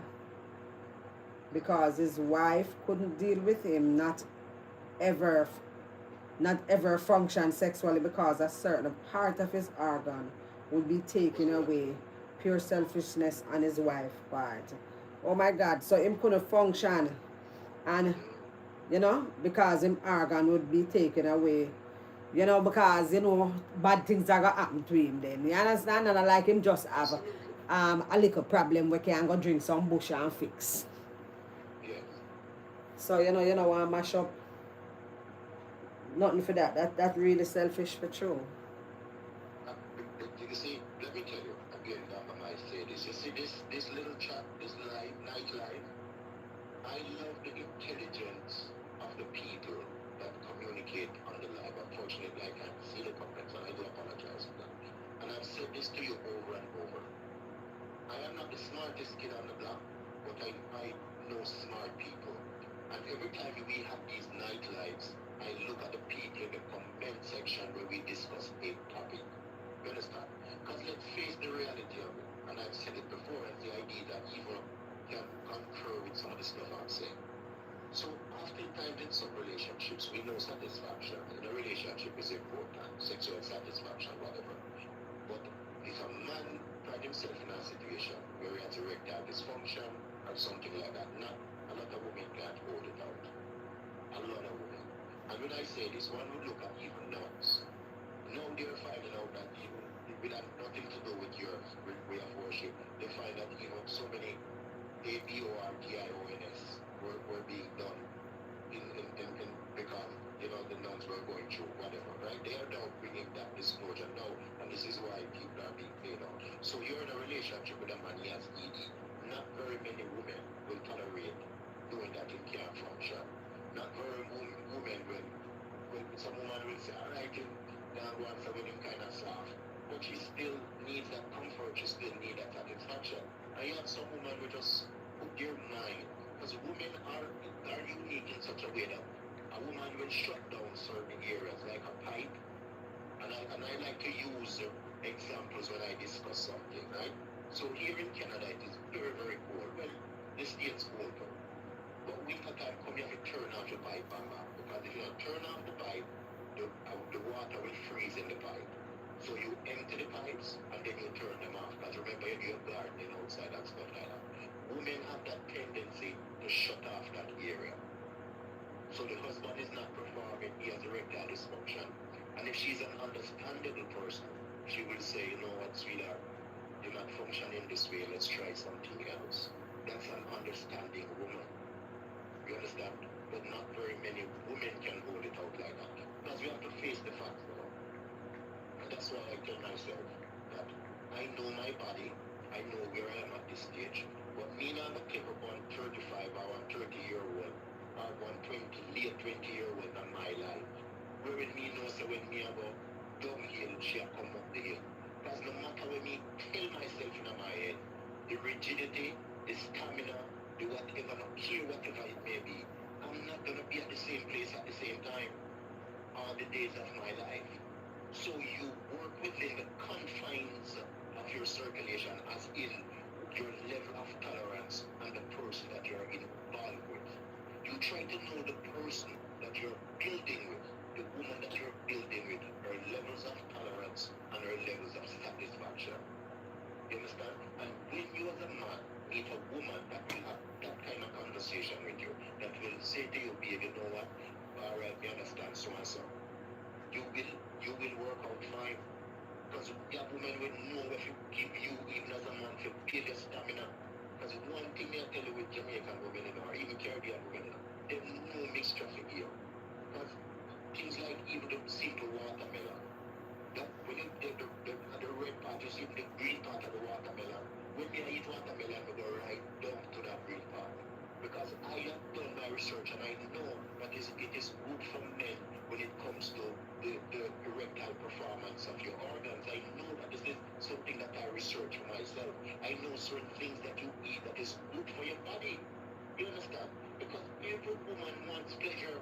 because his wife couldn't deal with him not ever function sexually because a certain part of his organ would be taken away. Pure selfishness on his wife's part. Oh my God, so him couldn't function and because him organ would be taken away. Because bad things are gonna happen to him then. You understand? And like him just have a little problem we can go drink some bush and fix. Yes. So you want to mash up. Nothing for that. That really selfish for true. You see, let me tell you again, Dr. might say this. You see this little chat, this night life. I love the intelligence of the people that communicate on the live. Unfortunately, I can't see the comments, and I do apologize for that. And I've said this to you over and over. I am not the smartest kid on the block, but I know smart people. And every time we have these night lives, I look at the people in the comment section where we discuss a topic. You understand? Because let's face the reality of it. And I've said it before, and the idea that even can concur with some of the stuff I'm saying. So oftentimes in some relationships, we know satisfaction. In a relationship is important, sexual satisfaction, whatever. But if a man finds himself in a situation where he has erectile dysfunction or something like that, not a lot of women can't hold it out. A lot of women. And when I say this, one would look at even nuns. Now they're finding out that even it will have nothing to do with your way of worship. They find that so many ABORGIONS were being done in because the nuns were going through whatever, right? They are now bringing that disclosure now, and this is why people are being paid out. So you're in a relationship with a man, he has ED. Not very many women will tolerate doing that in care function. Not very women will some woman will say, all right, now go and say with him kind of soft. But she still needs that comfort, she still needs that satisfaction. And you have some women who just put their mind, because women are unique in such a way that a woman will shut down certain areas like a pipe. And I like to use examples when I discuss something, right? So here in Canada it is very, very cold. Well, the state's cold too. But winter time come, you have to turn off the pipe and back. Because if you don't turn off the pipe, the water will freeze in the pipe. So you empty the pipes and then you turn them off. Because remember, you're gardening outside and stuff like that. Women have that tendency to shut off that area. So the husband is not performing, he has erectile dysfunction. And if she's an understandable person, she will say, you know what, sweetheart, you're not functioning this way, let's try something else. That's an understanding woman. You understand? But not very many women can hold it out like that. Because we have to face the facts now. And that's why I tell myself that I know my body, I know where I am at this stage. But me not take up on 35 or 30-year-old or 120, late 20-year-old in my life. Wherein me know so when me go downhill, she come up the hill. Because no matter when me tell myself in my head, the rigidity, the stamina, the whatever, not care whatever it may be, I'm not going to be at the same place at the same time all the days of my life. So you work within the confines of your circulation, as in your level of tolerance and the person that you're involved with. You try to know the person that you're building with, the woman that you're building with, her levels of tolerance and her levels of satisfaction. You understand? And when you as a man meet a woman that will have that kind of conversation with you, that will say to you, babe, you know what? All right, you understand, so and so. You will work out fine. Because that woman will know if you give you, even as a man, to build your stamina. Because one thing I tell you with Jamaican women, you know, or even Caribbean women, you know, there's no mixed traffic here. Because things like even the simple watermelon, that when you get the red part, you see the green part of the watermelon. When you eat watermelon, you go right down to that green part. Because I have done my research and I know that it is good for men when it comes to the erectile performance of your organs. I know that this is something that I research for myself. I know certain things that you eat that is good for your body. You understand? Because every woman wants pleasure.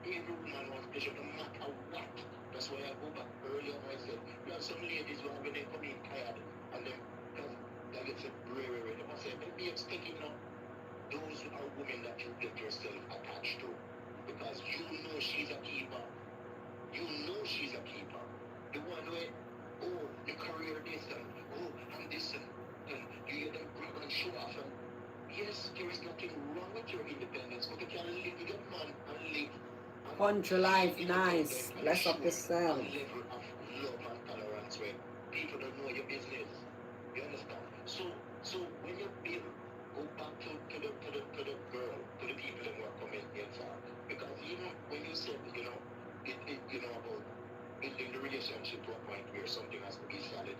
Every woman wants pleasure no matter what. That's why I go back earlier and I said, you have some ladies who when they come in tired and then, because they get said, they must say, maybe it's taking up. Those are women that you get yourself attached to. Because you know she's a keeper. You know she's a keeper. The one where, oh, your career this and, oh, I'm this and you hear them grab and show off. And yes, there is nothing wrong with your independence, but you can live with your man and live. Country life, nice. Bless up yourself. A level of love and tolerance where people don't know your business. You understand? So when you build, go back to the girl, to the people that were coming inside. Because even when you said, you know, about building the relationship to a point where something has to be solid,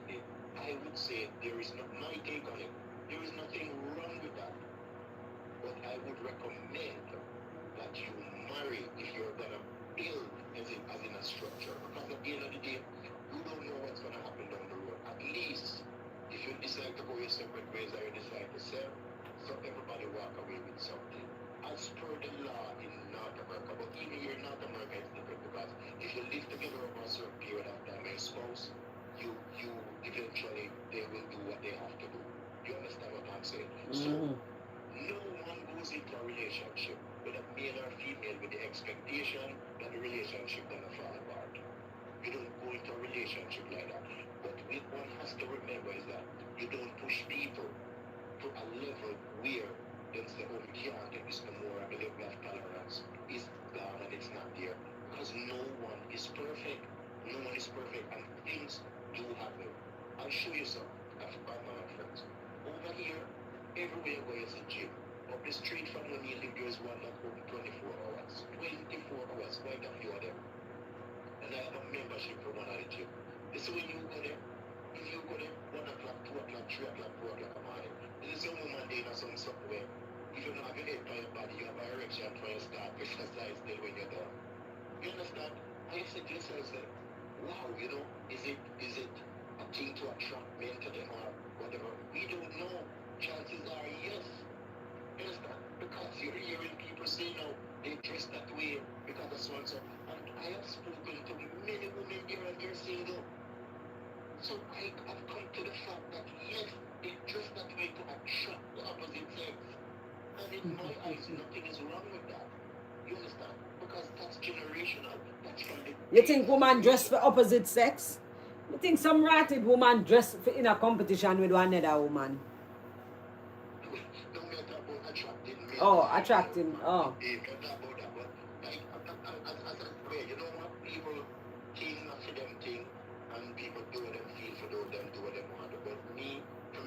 I would say there is not my take on it. There is nothing wrong with that. But I would recommend that you marry if you're gonna build as in a structure. Because at the end of the day, you don't know what's gonna happen down the road. At least if you decide to go your separate ways or you decide to sell, so everybody walk away with something. As per the law in North America, but even here in North America it's different because if you live together over a certain period of time, your spouse, you eventually they will do what they have to do. You understand what I'm saying? So no one goes into a relationship with a male or female with the expectation that the relationship gonna fall apart. You don't go into a relationship like that. But what one has to remember is that you don't push people to a level where they say, oh, we can't take this no more, and the level of tolerance is gone and it's not there. Because no one is perfect. No one is perfect, and things do happen. I'll show you some of my friends. Over here, everywhere you go is a gym. Up the street from when you live, there is one that open 24 hours. 24 hours, quite a few of them. And I have a membership for one of the gym. This is when you go there. If you go there, 1 o'clock, 2 o'clock, 3 o'clock, 4 o'clock in the morning, there's some woman there or some somewhere. If you don't have your head by your body, you have an erection for your start exercise till when you're done. You understand? And you say to yourself, wow, you know, is it a thing to attract men to them or whatever? We don't know. Chances are yes. You understand? Because you're hearing people say now they dress that way because of so and so. And I have spoken to many women here and they're single. So I have come to the fact that yes, they dress that way to attract the opposite sex. And in my eyes, nothing is wrong with that. You understand? Because that's generational. That's from the... You think woman dress for opposite sex? You think some ratted woman dress for in a competition with one other woman? No matter about attracting men. Oh, attracting. Oh. They can talk about that, but like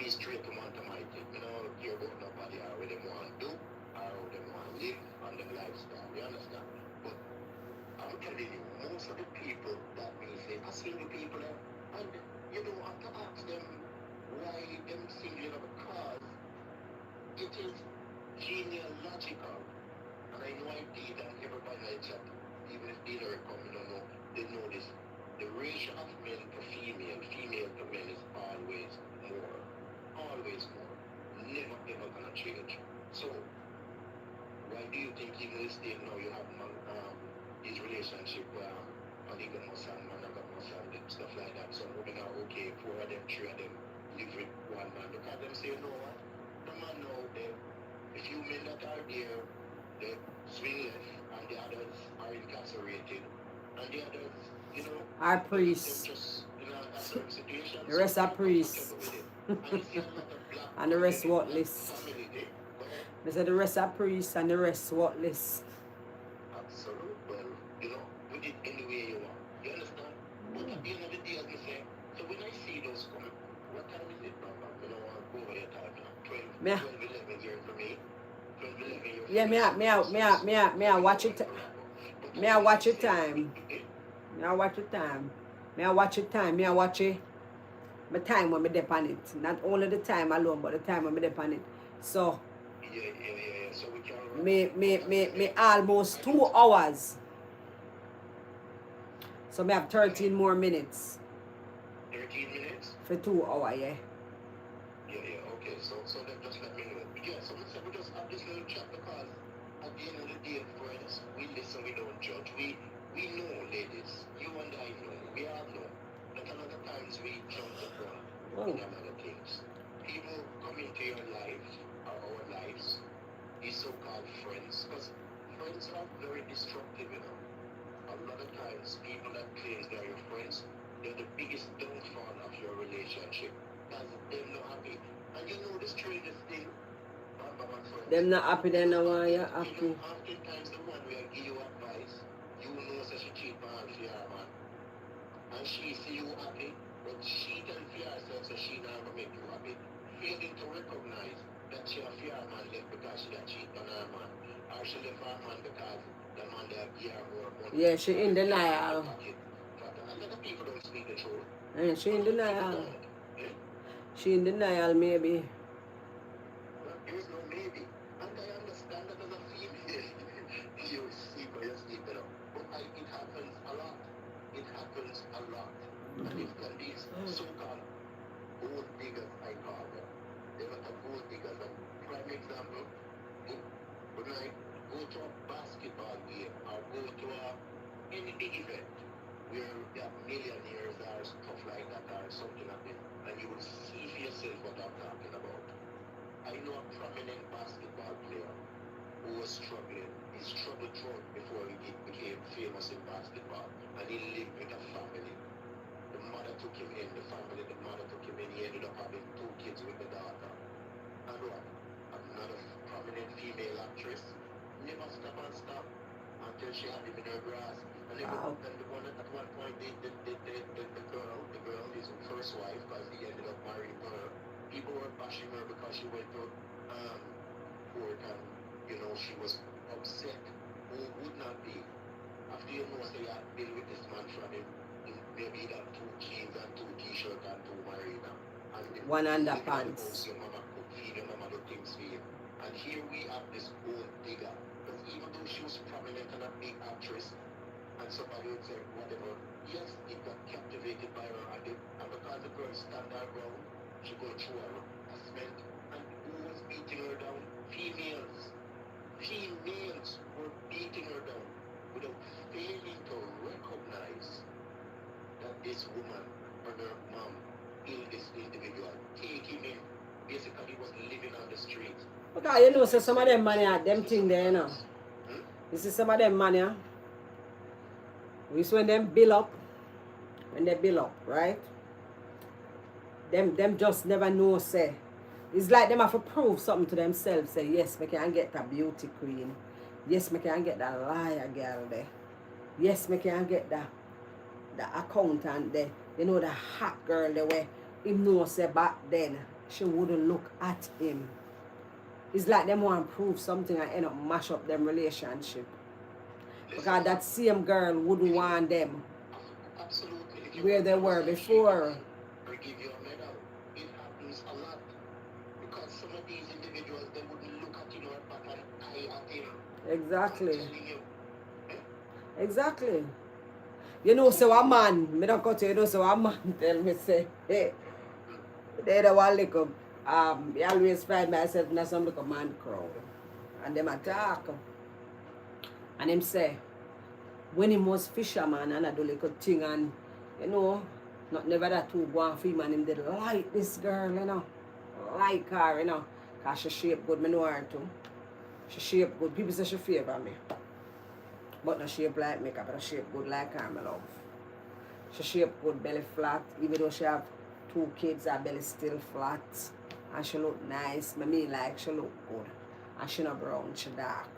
me straight to Montamighty. You know, care about nobody or what they want to do or how they want to live on their lifestyle. You understand? But I'm telling you, most of the people that me say, I see the people there, and you don't have to ask them why them singular because it is genealogical. And I know I did, and everybody I chat, even if they don't come, you know, they know this. The ratio of men to female, female to men is always more. Always more. Never ever gonna change. So, why do you think even this day now you have this relationship where polygamous and monogamous and stuff like that? Some women are okay, 4 of them, 3 of them live with one man. Because them say, you know what? The man now, the few men that are there, they swing left and the others are incarcerated. And the others, you know, Our priests. just in a certain situation. The rest are priests. And you see a lot of black And the rest women in worthless. that family, but They said the rest are priests and the rest worthless. absolute, well, you know, put it any way you want. You understand? But at the end of the day, as I say, so when I see those coming, what time is it, Bamba? You know, I'll go over your time now. 12, Yeah. 12, 11 years for me. 12, 11 years Yeah, me I watch it. Me I watch your time. Me I watch your time. Me I watch your time. Me I watch it. My time when me dip on it. Not only the time alone, but the time when me dip on it. So Yeah. So we can me almost 2 hours. So me have 13 more minutes 13 minutes? for 2 hours, yeah. Yeah, okay. So then just let me know. Yeah, so we just have this little chat because at the end of the day, friends, we listen, we don't judge. We know, ladies. You and I know. We all know. But a lot of times we jump the gun in a lot of things. People come into your life or our lives, these so-called friends, because friends are very destructive, you know. A lot of times, people that claim they're your friends, they're the biggest downfall of your relationship. Because they're not happy. And you know the strangest thing, my friends. Them not happy, they no want you You happy. know, oftentimes the one will give you advice, you know that she cheat man for her man. And she see you happy, but she tell for herself so she not gonna make you happy. Failing to recognize that she have fear man left because she got cheat on her man. Or she left her man because the man that give her more money. Yeah, she in denial. A lot of people don't speak the truth. And she in denial. Don't. Eh? She in denial maybe. There is no maybe. And I understand that as a female, you sleep or you sleep, you know. But it happens a lot. It happens a lot. And if these so-called gold diggers, I call them, they're not a gold diggers. And prime example, when I go to a basketball game or go to any big event where there are millionaires or stuff like that or something like that, and you will see for yourself what I'm talking about. I know a prominent basketball player who was struggling. He struggled through before he became famous in basketball. And he lived with a family. The mother took him in, the mother took him in. He ended up having 2 kids with the daughter. And what? Another prominent female actress never stop until she had him in her grasp. And Wow. at one point, the girl, his first wife, because he ended up marrying her, people were bashing her because she went to court and, you know, she was upset. Who would not be? After you know, say, I been with this man from him, maybe he got 2 jeans and 2 t-shirts and 2 marina. And One underpants. Your mama cook feed, your mama do things for you. And here we have this gold digger. Because even though she was prominent and a big actress, and somebody would say, whatever, yes, he got captivated by her, and because the girl stand her ground, she go through her harassment, and who was beating her down? Females. Females were beating her down without failing to recognize that this woman and her mom killed this individual, take him in, basically was living on the street. Because you know, so some of them money are them thing there, you know. You see some of them money, we see when them bill up, right? Them just never know, say. It's like them have to prove something to themselves, say, yes, me can get a beauty queen. Yes, me can get that liar girl there. Yes, me can get the accountant there. You know, the hot girl there where him know say back then she wouldn't look at him. It's like them want to prove something and end up mash up them relationship. Because that same girl wouldn't want them Absolutely. where they were before. Or give you a medal. It happens a lot. Because some of these individuals, they wouldn't look at you or back an eye at him. Exactly. I'm telling you. Exactly. You know, so a man, me don't cut you, you know, so a man tell me, say, hey, they the one little, I always find myself in some little man crowd. And them attack. And him say, when he was fisherman and I do little thing and, you know, not never that two go on for him and him did like this girl, you know. Like her, you know. Because she shape good, me know her too. She shape good. People say she favor me. But no shape like me, but she shape good like her, my love. She shape good, belly flat. Even though she have 2 kids, her belly still flat. And she look nice. I mean like she look good. And she not brown, she dark.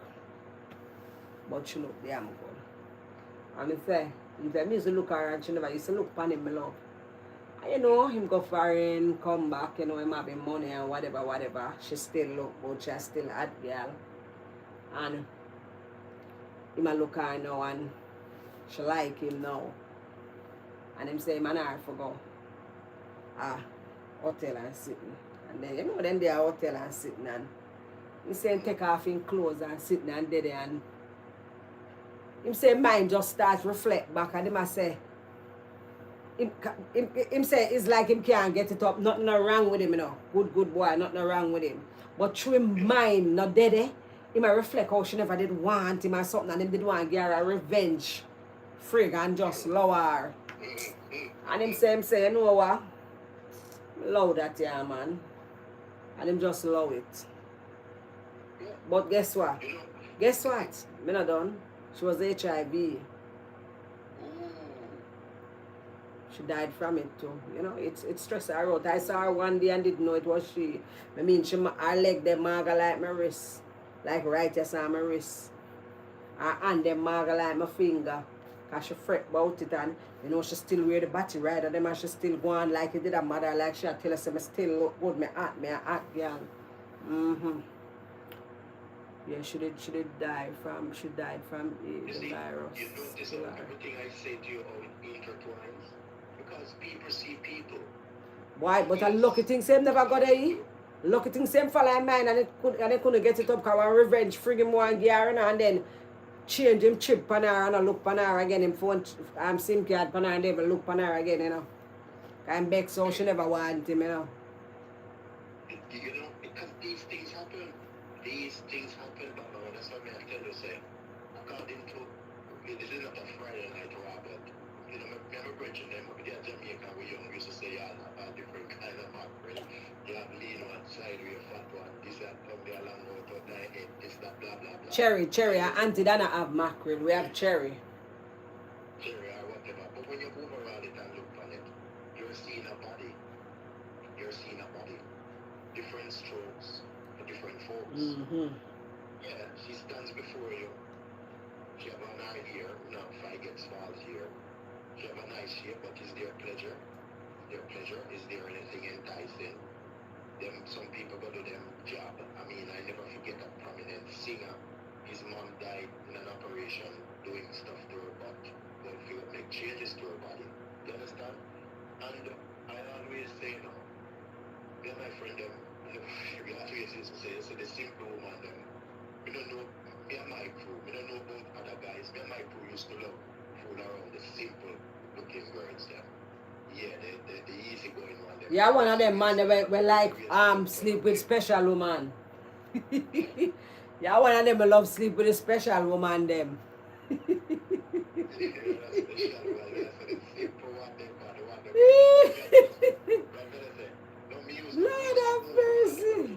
But she look damn good. And I used to look at her and she never used to look upon him, my love. And you know, him go foreign, come back, you know, him having money and whatever. She still look good, she still hot girl. And him a look at her now and she like him now. And him say, man, I forgot. Hotel and sitting. And then, you know, then they are hotel and sitting and he say take off his clothes and sitting and there and him say mind just starts reflect back and him a say him say it's like him can't get it up, nothing wrong with him, you know. Good boy, nothing wrong with him. But through him mind not dead, him a reflect how she never did want him or something and him did want to give her a revenge frig and just lower her. And him say, you know what? Love that, yeah, man. And him just love it. But guess what? Guess what? Me not done. She was HIV. She died from it too. You know, it's stress her out. I saw her one day and didn't know it was she. I mean, her leg them maga like my wrist. Like right here saw my wrist. Her hand them maga like my finger. Cause she fret about it and you know she still wear the battery rider them and she still go on like it did a mother like she tell us me still look good, me a hot girl. Yeah, she died from the virus. You notice everything I say to you how it intertwines? Because people see people. Why? But a lucky thing same never got there. Lucky thing same fall in mine and they couldn't get it up because one revenge friggin' one gear and then change him chip on her and I look on her again, him phone SIM card on her and never look on her again, you know. And Beck so she never want him, you know. You know, because these things happen, but that's what I tell you, say, according to, this is not a Friday night raw, but, you know, my brethren, them, they're Jamaican, we young used to say, a different kind of mackerel. You have lean one side, we have fat one, this and come there along out of thy head, this, that, blah, blah, blah. Cherry, our auntie Dana have mackerel, we have cherry. Cherry or whatever, but when you overall it and look on it, you're seeing a body. Different strokes for different folks. Yeah, she stands before you. She have an eye here, not 5 gets falls here. She have a nice shape, but is there pleasure? Is there anything enticing? Some people go to them job. I mean, I never forget a prominent singer. His mom died in an operation doing stuff to her butt. Going to make changes to her body. You understand? And I always say, no. Yeah, my friend, we always used to say, so the simple woman, we don't know, me and my crew, we don't know about other guys. Me and my crew used to fool around the simple looking girls, them. Yeah, the easy going one. Yeah, one of them man they we like sleep with special woman. Yeah, one of them love sleep with a special woman them. Lord have mercy.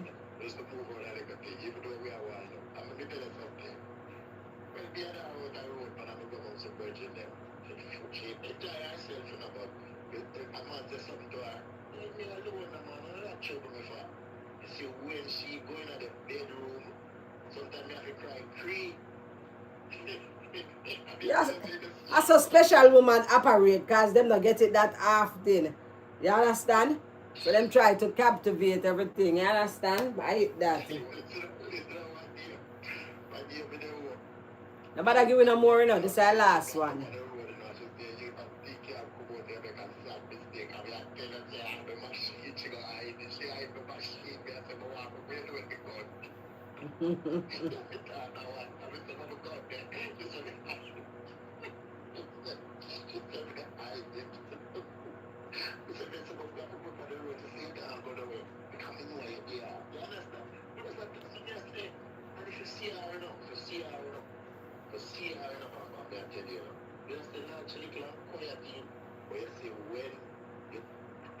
When she go in the bedroom, sometimes I have to cry, Cree. Yes, as a special woman operate because them not get it that often. You understand? So them try to captivate everything, you understand? I hate that. Nobody give you no more, you know. This is our last one.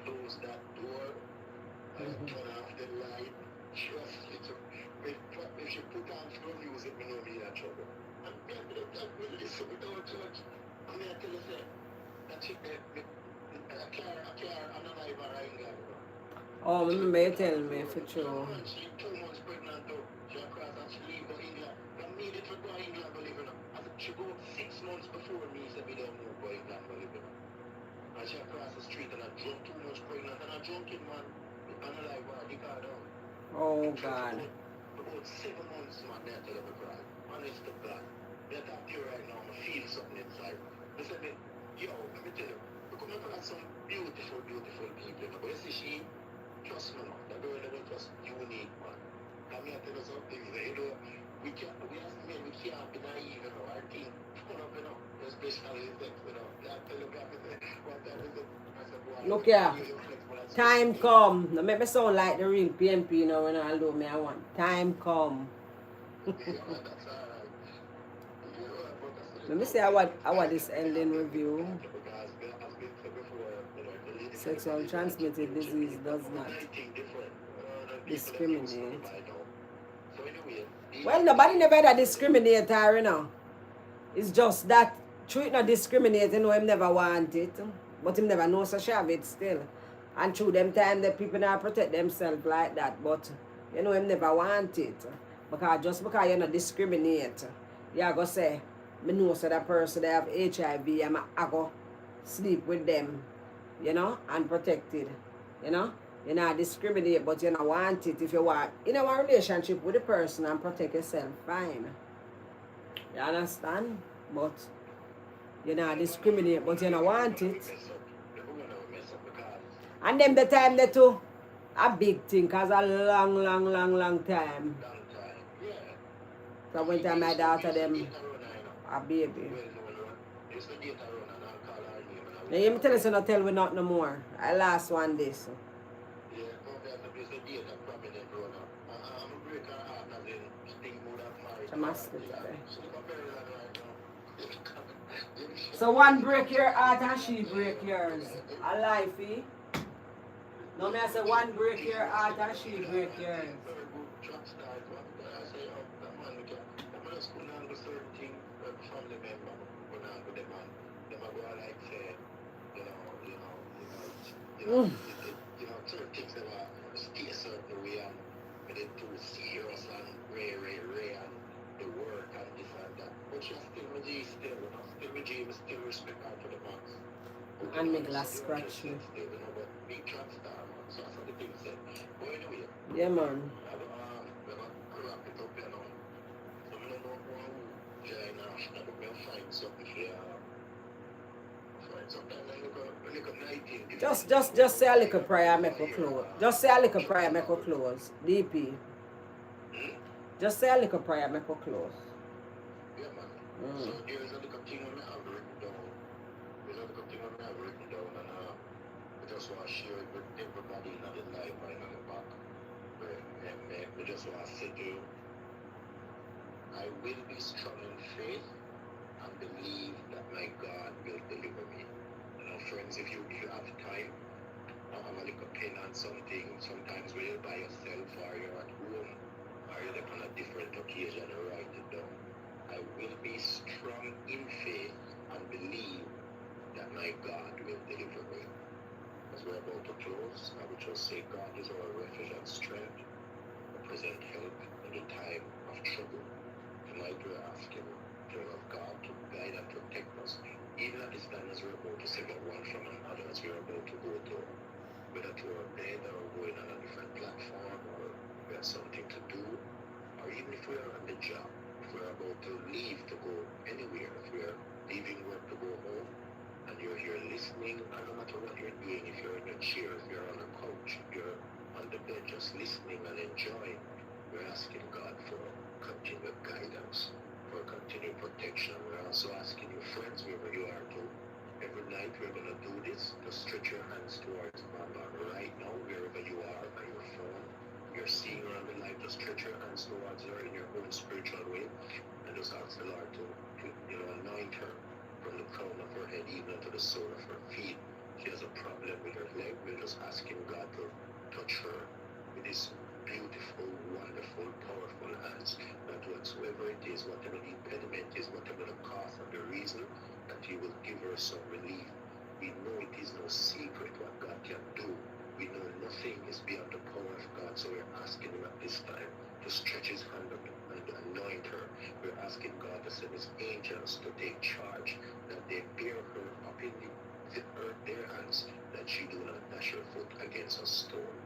Close that door and turn off the light. Trust me, if she put on slow music, we know me in trouble. And people that will listen without church. I mean, I tell you, say, that chick, a car, I'm not even England. Oh, remember you telling me for sure. She 2 months pregnant, though. She across and she leave to England. From me, they took to England, believe it or not. She go 6 months before me, said we don't move to England, believe it or not. And she across the street and I drunk 2 months pregnant and I drunk it, man. And I like, wow, he got down. Oh, God. About 7 months, man, they tell me cry. Honest to God. They're talking to you right now, I feel something inside. They said, yo, let me tell you, we come across some beautiful, beautiful people. But you see, she, trust me, man, that girl was just unique, man. Come here, tell us something, you know, we as men, we can't be naive, you know, our thing, fun up, you know, especially in sex, you know. That tell you, what time is it? I said, boy, Look here. Time come. Now make me sound like the real PNP now when I do me I want. Time come. Let me see how what this ending review. Sexual transmitted disease does not discriminate. Well, nobody never had a discriminate her, you know. It's just that truth not discriminate, you know, him never want it. But him never know so she have it still. And through them time the people now protect themselves like that. But you know him never want it. Because just because you not discriminate, you go say, me know so that person they have HIV, I go sleep with them, you know, and protected. You know? You not discriminate, but you not want it. If you want in a relationship with the person and protect yourself, fine. You understand? But you not discriminate, but you not want it. And then the time they too, a big thing, cause a long time. So when time my daughter them a baby. Now you tell us not tell me not no more. I last one this. So one break your heart and she break yours. A life, eh? No, me I say one break your heart and she break yours. Mm. You know, certain things that are stay a certain way and they too serious and ray and the work and this and that. But she's still with G still, you know, still with G, still respect her to the max. And make last scratch you. Still, you know, but big track star, man. So that's what the thing said. But anyway. Yeah, man. I don't wrap it up, you know. So I don't know who join after, but we'll find something for Just say a little prayer, make we close. Just say a little prayer, make we close. DP. Just say a little prayer, make we close. Yeah, man. So there's a little thing I have written down. There's a little thing I have written down, and I just want to share it with everybody in the life and in the back. I just want to say to you, I will be strong in faith and believe that my God will deliver me. Friends, if you have time, have a little pen and something. Sometimes when you're by yourself or you're at home or you're on a different occasion, write it down. I will be strong in faith and believe that my God will deliver me. As we're about to close, I would just say God is our refuge and strength, a present help in the time of trouble. Tonight we're asking of God to guide and protect us. Even at this time as we're about to separate one from another, as we're about to go to whether to our bed or going on a different platform, or we have something to do, or even if we are on the job, if we're about to leave to go anywhere, if we're leaving work to go home, and you're here listening, and no matter what you're doing, if you're in a chair, if you're on a couch, if you're on the bed just listening and enjoying, we're asking God for continued guidance, for continued protection. We're also asking you, friends, wherever you are, to every night we're going to do this, to stretch your hands towards Mama right now, wherever you are, by your phone. You're seeing her on the light, just stretch your hands towards her in your own spiritual way, and just ask the Lord to anoint her from the crown of her head even to the sole of her feet. She has a problem with her leg. We're just asking God to touch her with His beautiful, wonderful, powerful hands, that whatsoever it is, whatever the impediment is, whatever the cause of the reason, that He will give her some relief. We know it is no secret what God can do. We know nothing is beyond the power of God, so we're asking Him at this time to stretch His hand up and anoint her. We're asking God to send His angels to take charge, that they bear her up in their hands, that she do not dash her foot against a stone.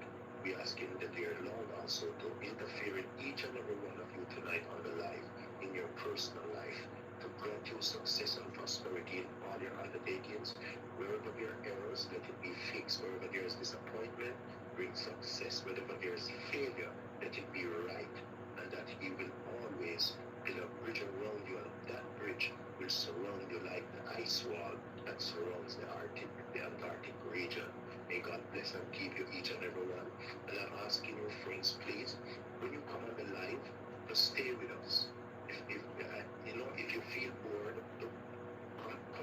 We ask Him, the dear Lord, also to interfere in each and every one of you tonight on the life, in your personal life, to grant you success and prosperity in all your undertakings. Wherever there are errors, let it be fixed. Wherever there is disappointment, bring success. Wherever there is failure, let it be right. And that He will always build a bridge around you, and that bridge will surround you like the ice wall that surrounds the Antarctic region. May God bless and keep you, each and every one. And I'm asking you, friends, please, when you come on the live, to stay with us. If you feel bored,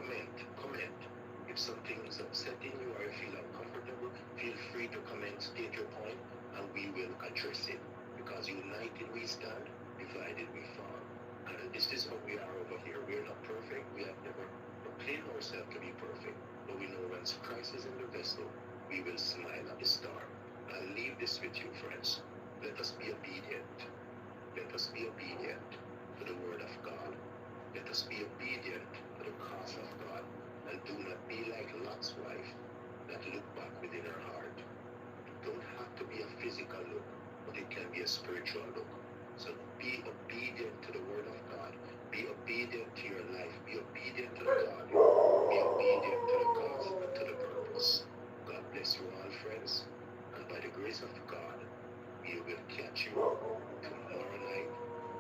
comment. If something is upsetting you or you feel uncomfortable, feel free to comment, state your point, and we will address it. Because united we stand, divided we fall. And this is how we are over here. We're not perfect. We have never proclaimed ourselves to be perfect. But we know once Christ is in the vessel, we will smile at the star. I'll leave this with you, friends. Let us be obedient. Let us be obedient to the word of God. Let us be obedient to the cause of God. And do not be like Lot's wife that looked back within her heart. It don't have to be a physical look, but it can be a spiritual look. So be obedient to the word of God. Be obedient to your life. Be obedient to the God. Be obedient to the cause and to the purpose. God bless you all, friends. And by the grace of God, we will catch you tomorrow night,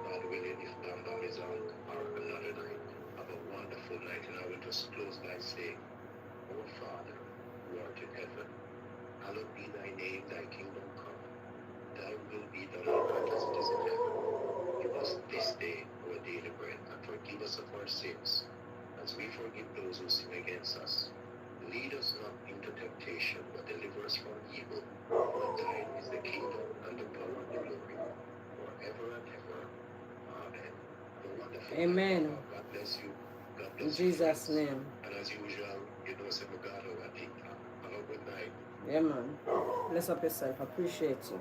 God willing, if Bam Bam is on, or another night. Have a wonderful night. And I will just close by saying, Our Father, who art in heaven, hallowed be thy name, thy kingdom come. Thy will be done on earth as it is in heaven. Give us this day our daily bread, and forgive us of our sins, as we forgive those who sin against us. Lead us not into temptation, but deliver us from evil. For thine is the kingdom, and the power, and the glory, forever and ever. Amen. Have a wonderful Amen. night. God bless you. God In bless you, Jesus' friends. name. And as usual, you know, say, God over TikTok. Have a good night. Yeah, man. Bless up yourself. Appreciate you.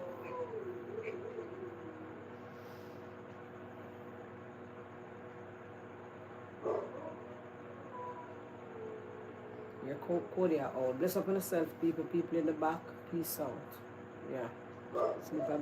Your Kodia out. Bless up on yourself, people. People in the back. Peace out. Yeah. See you. Bye-bye.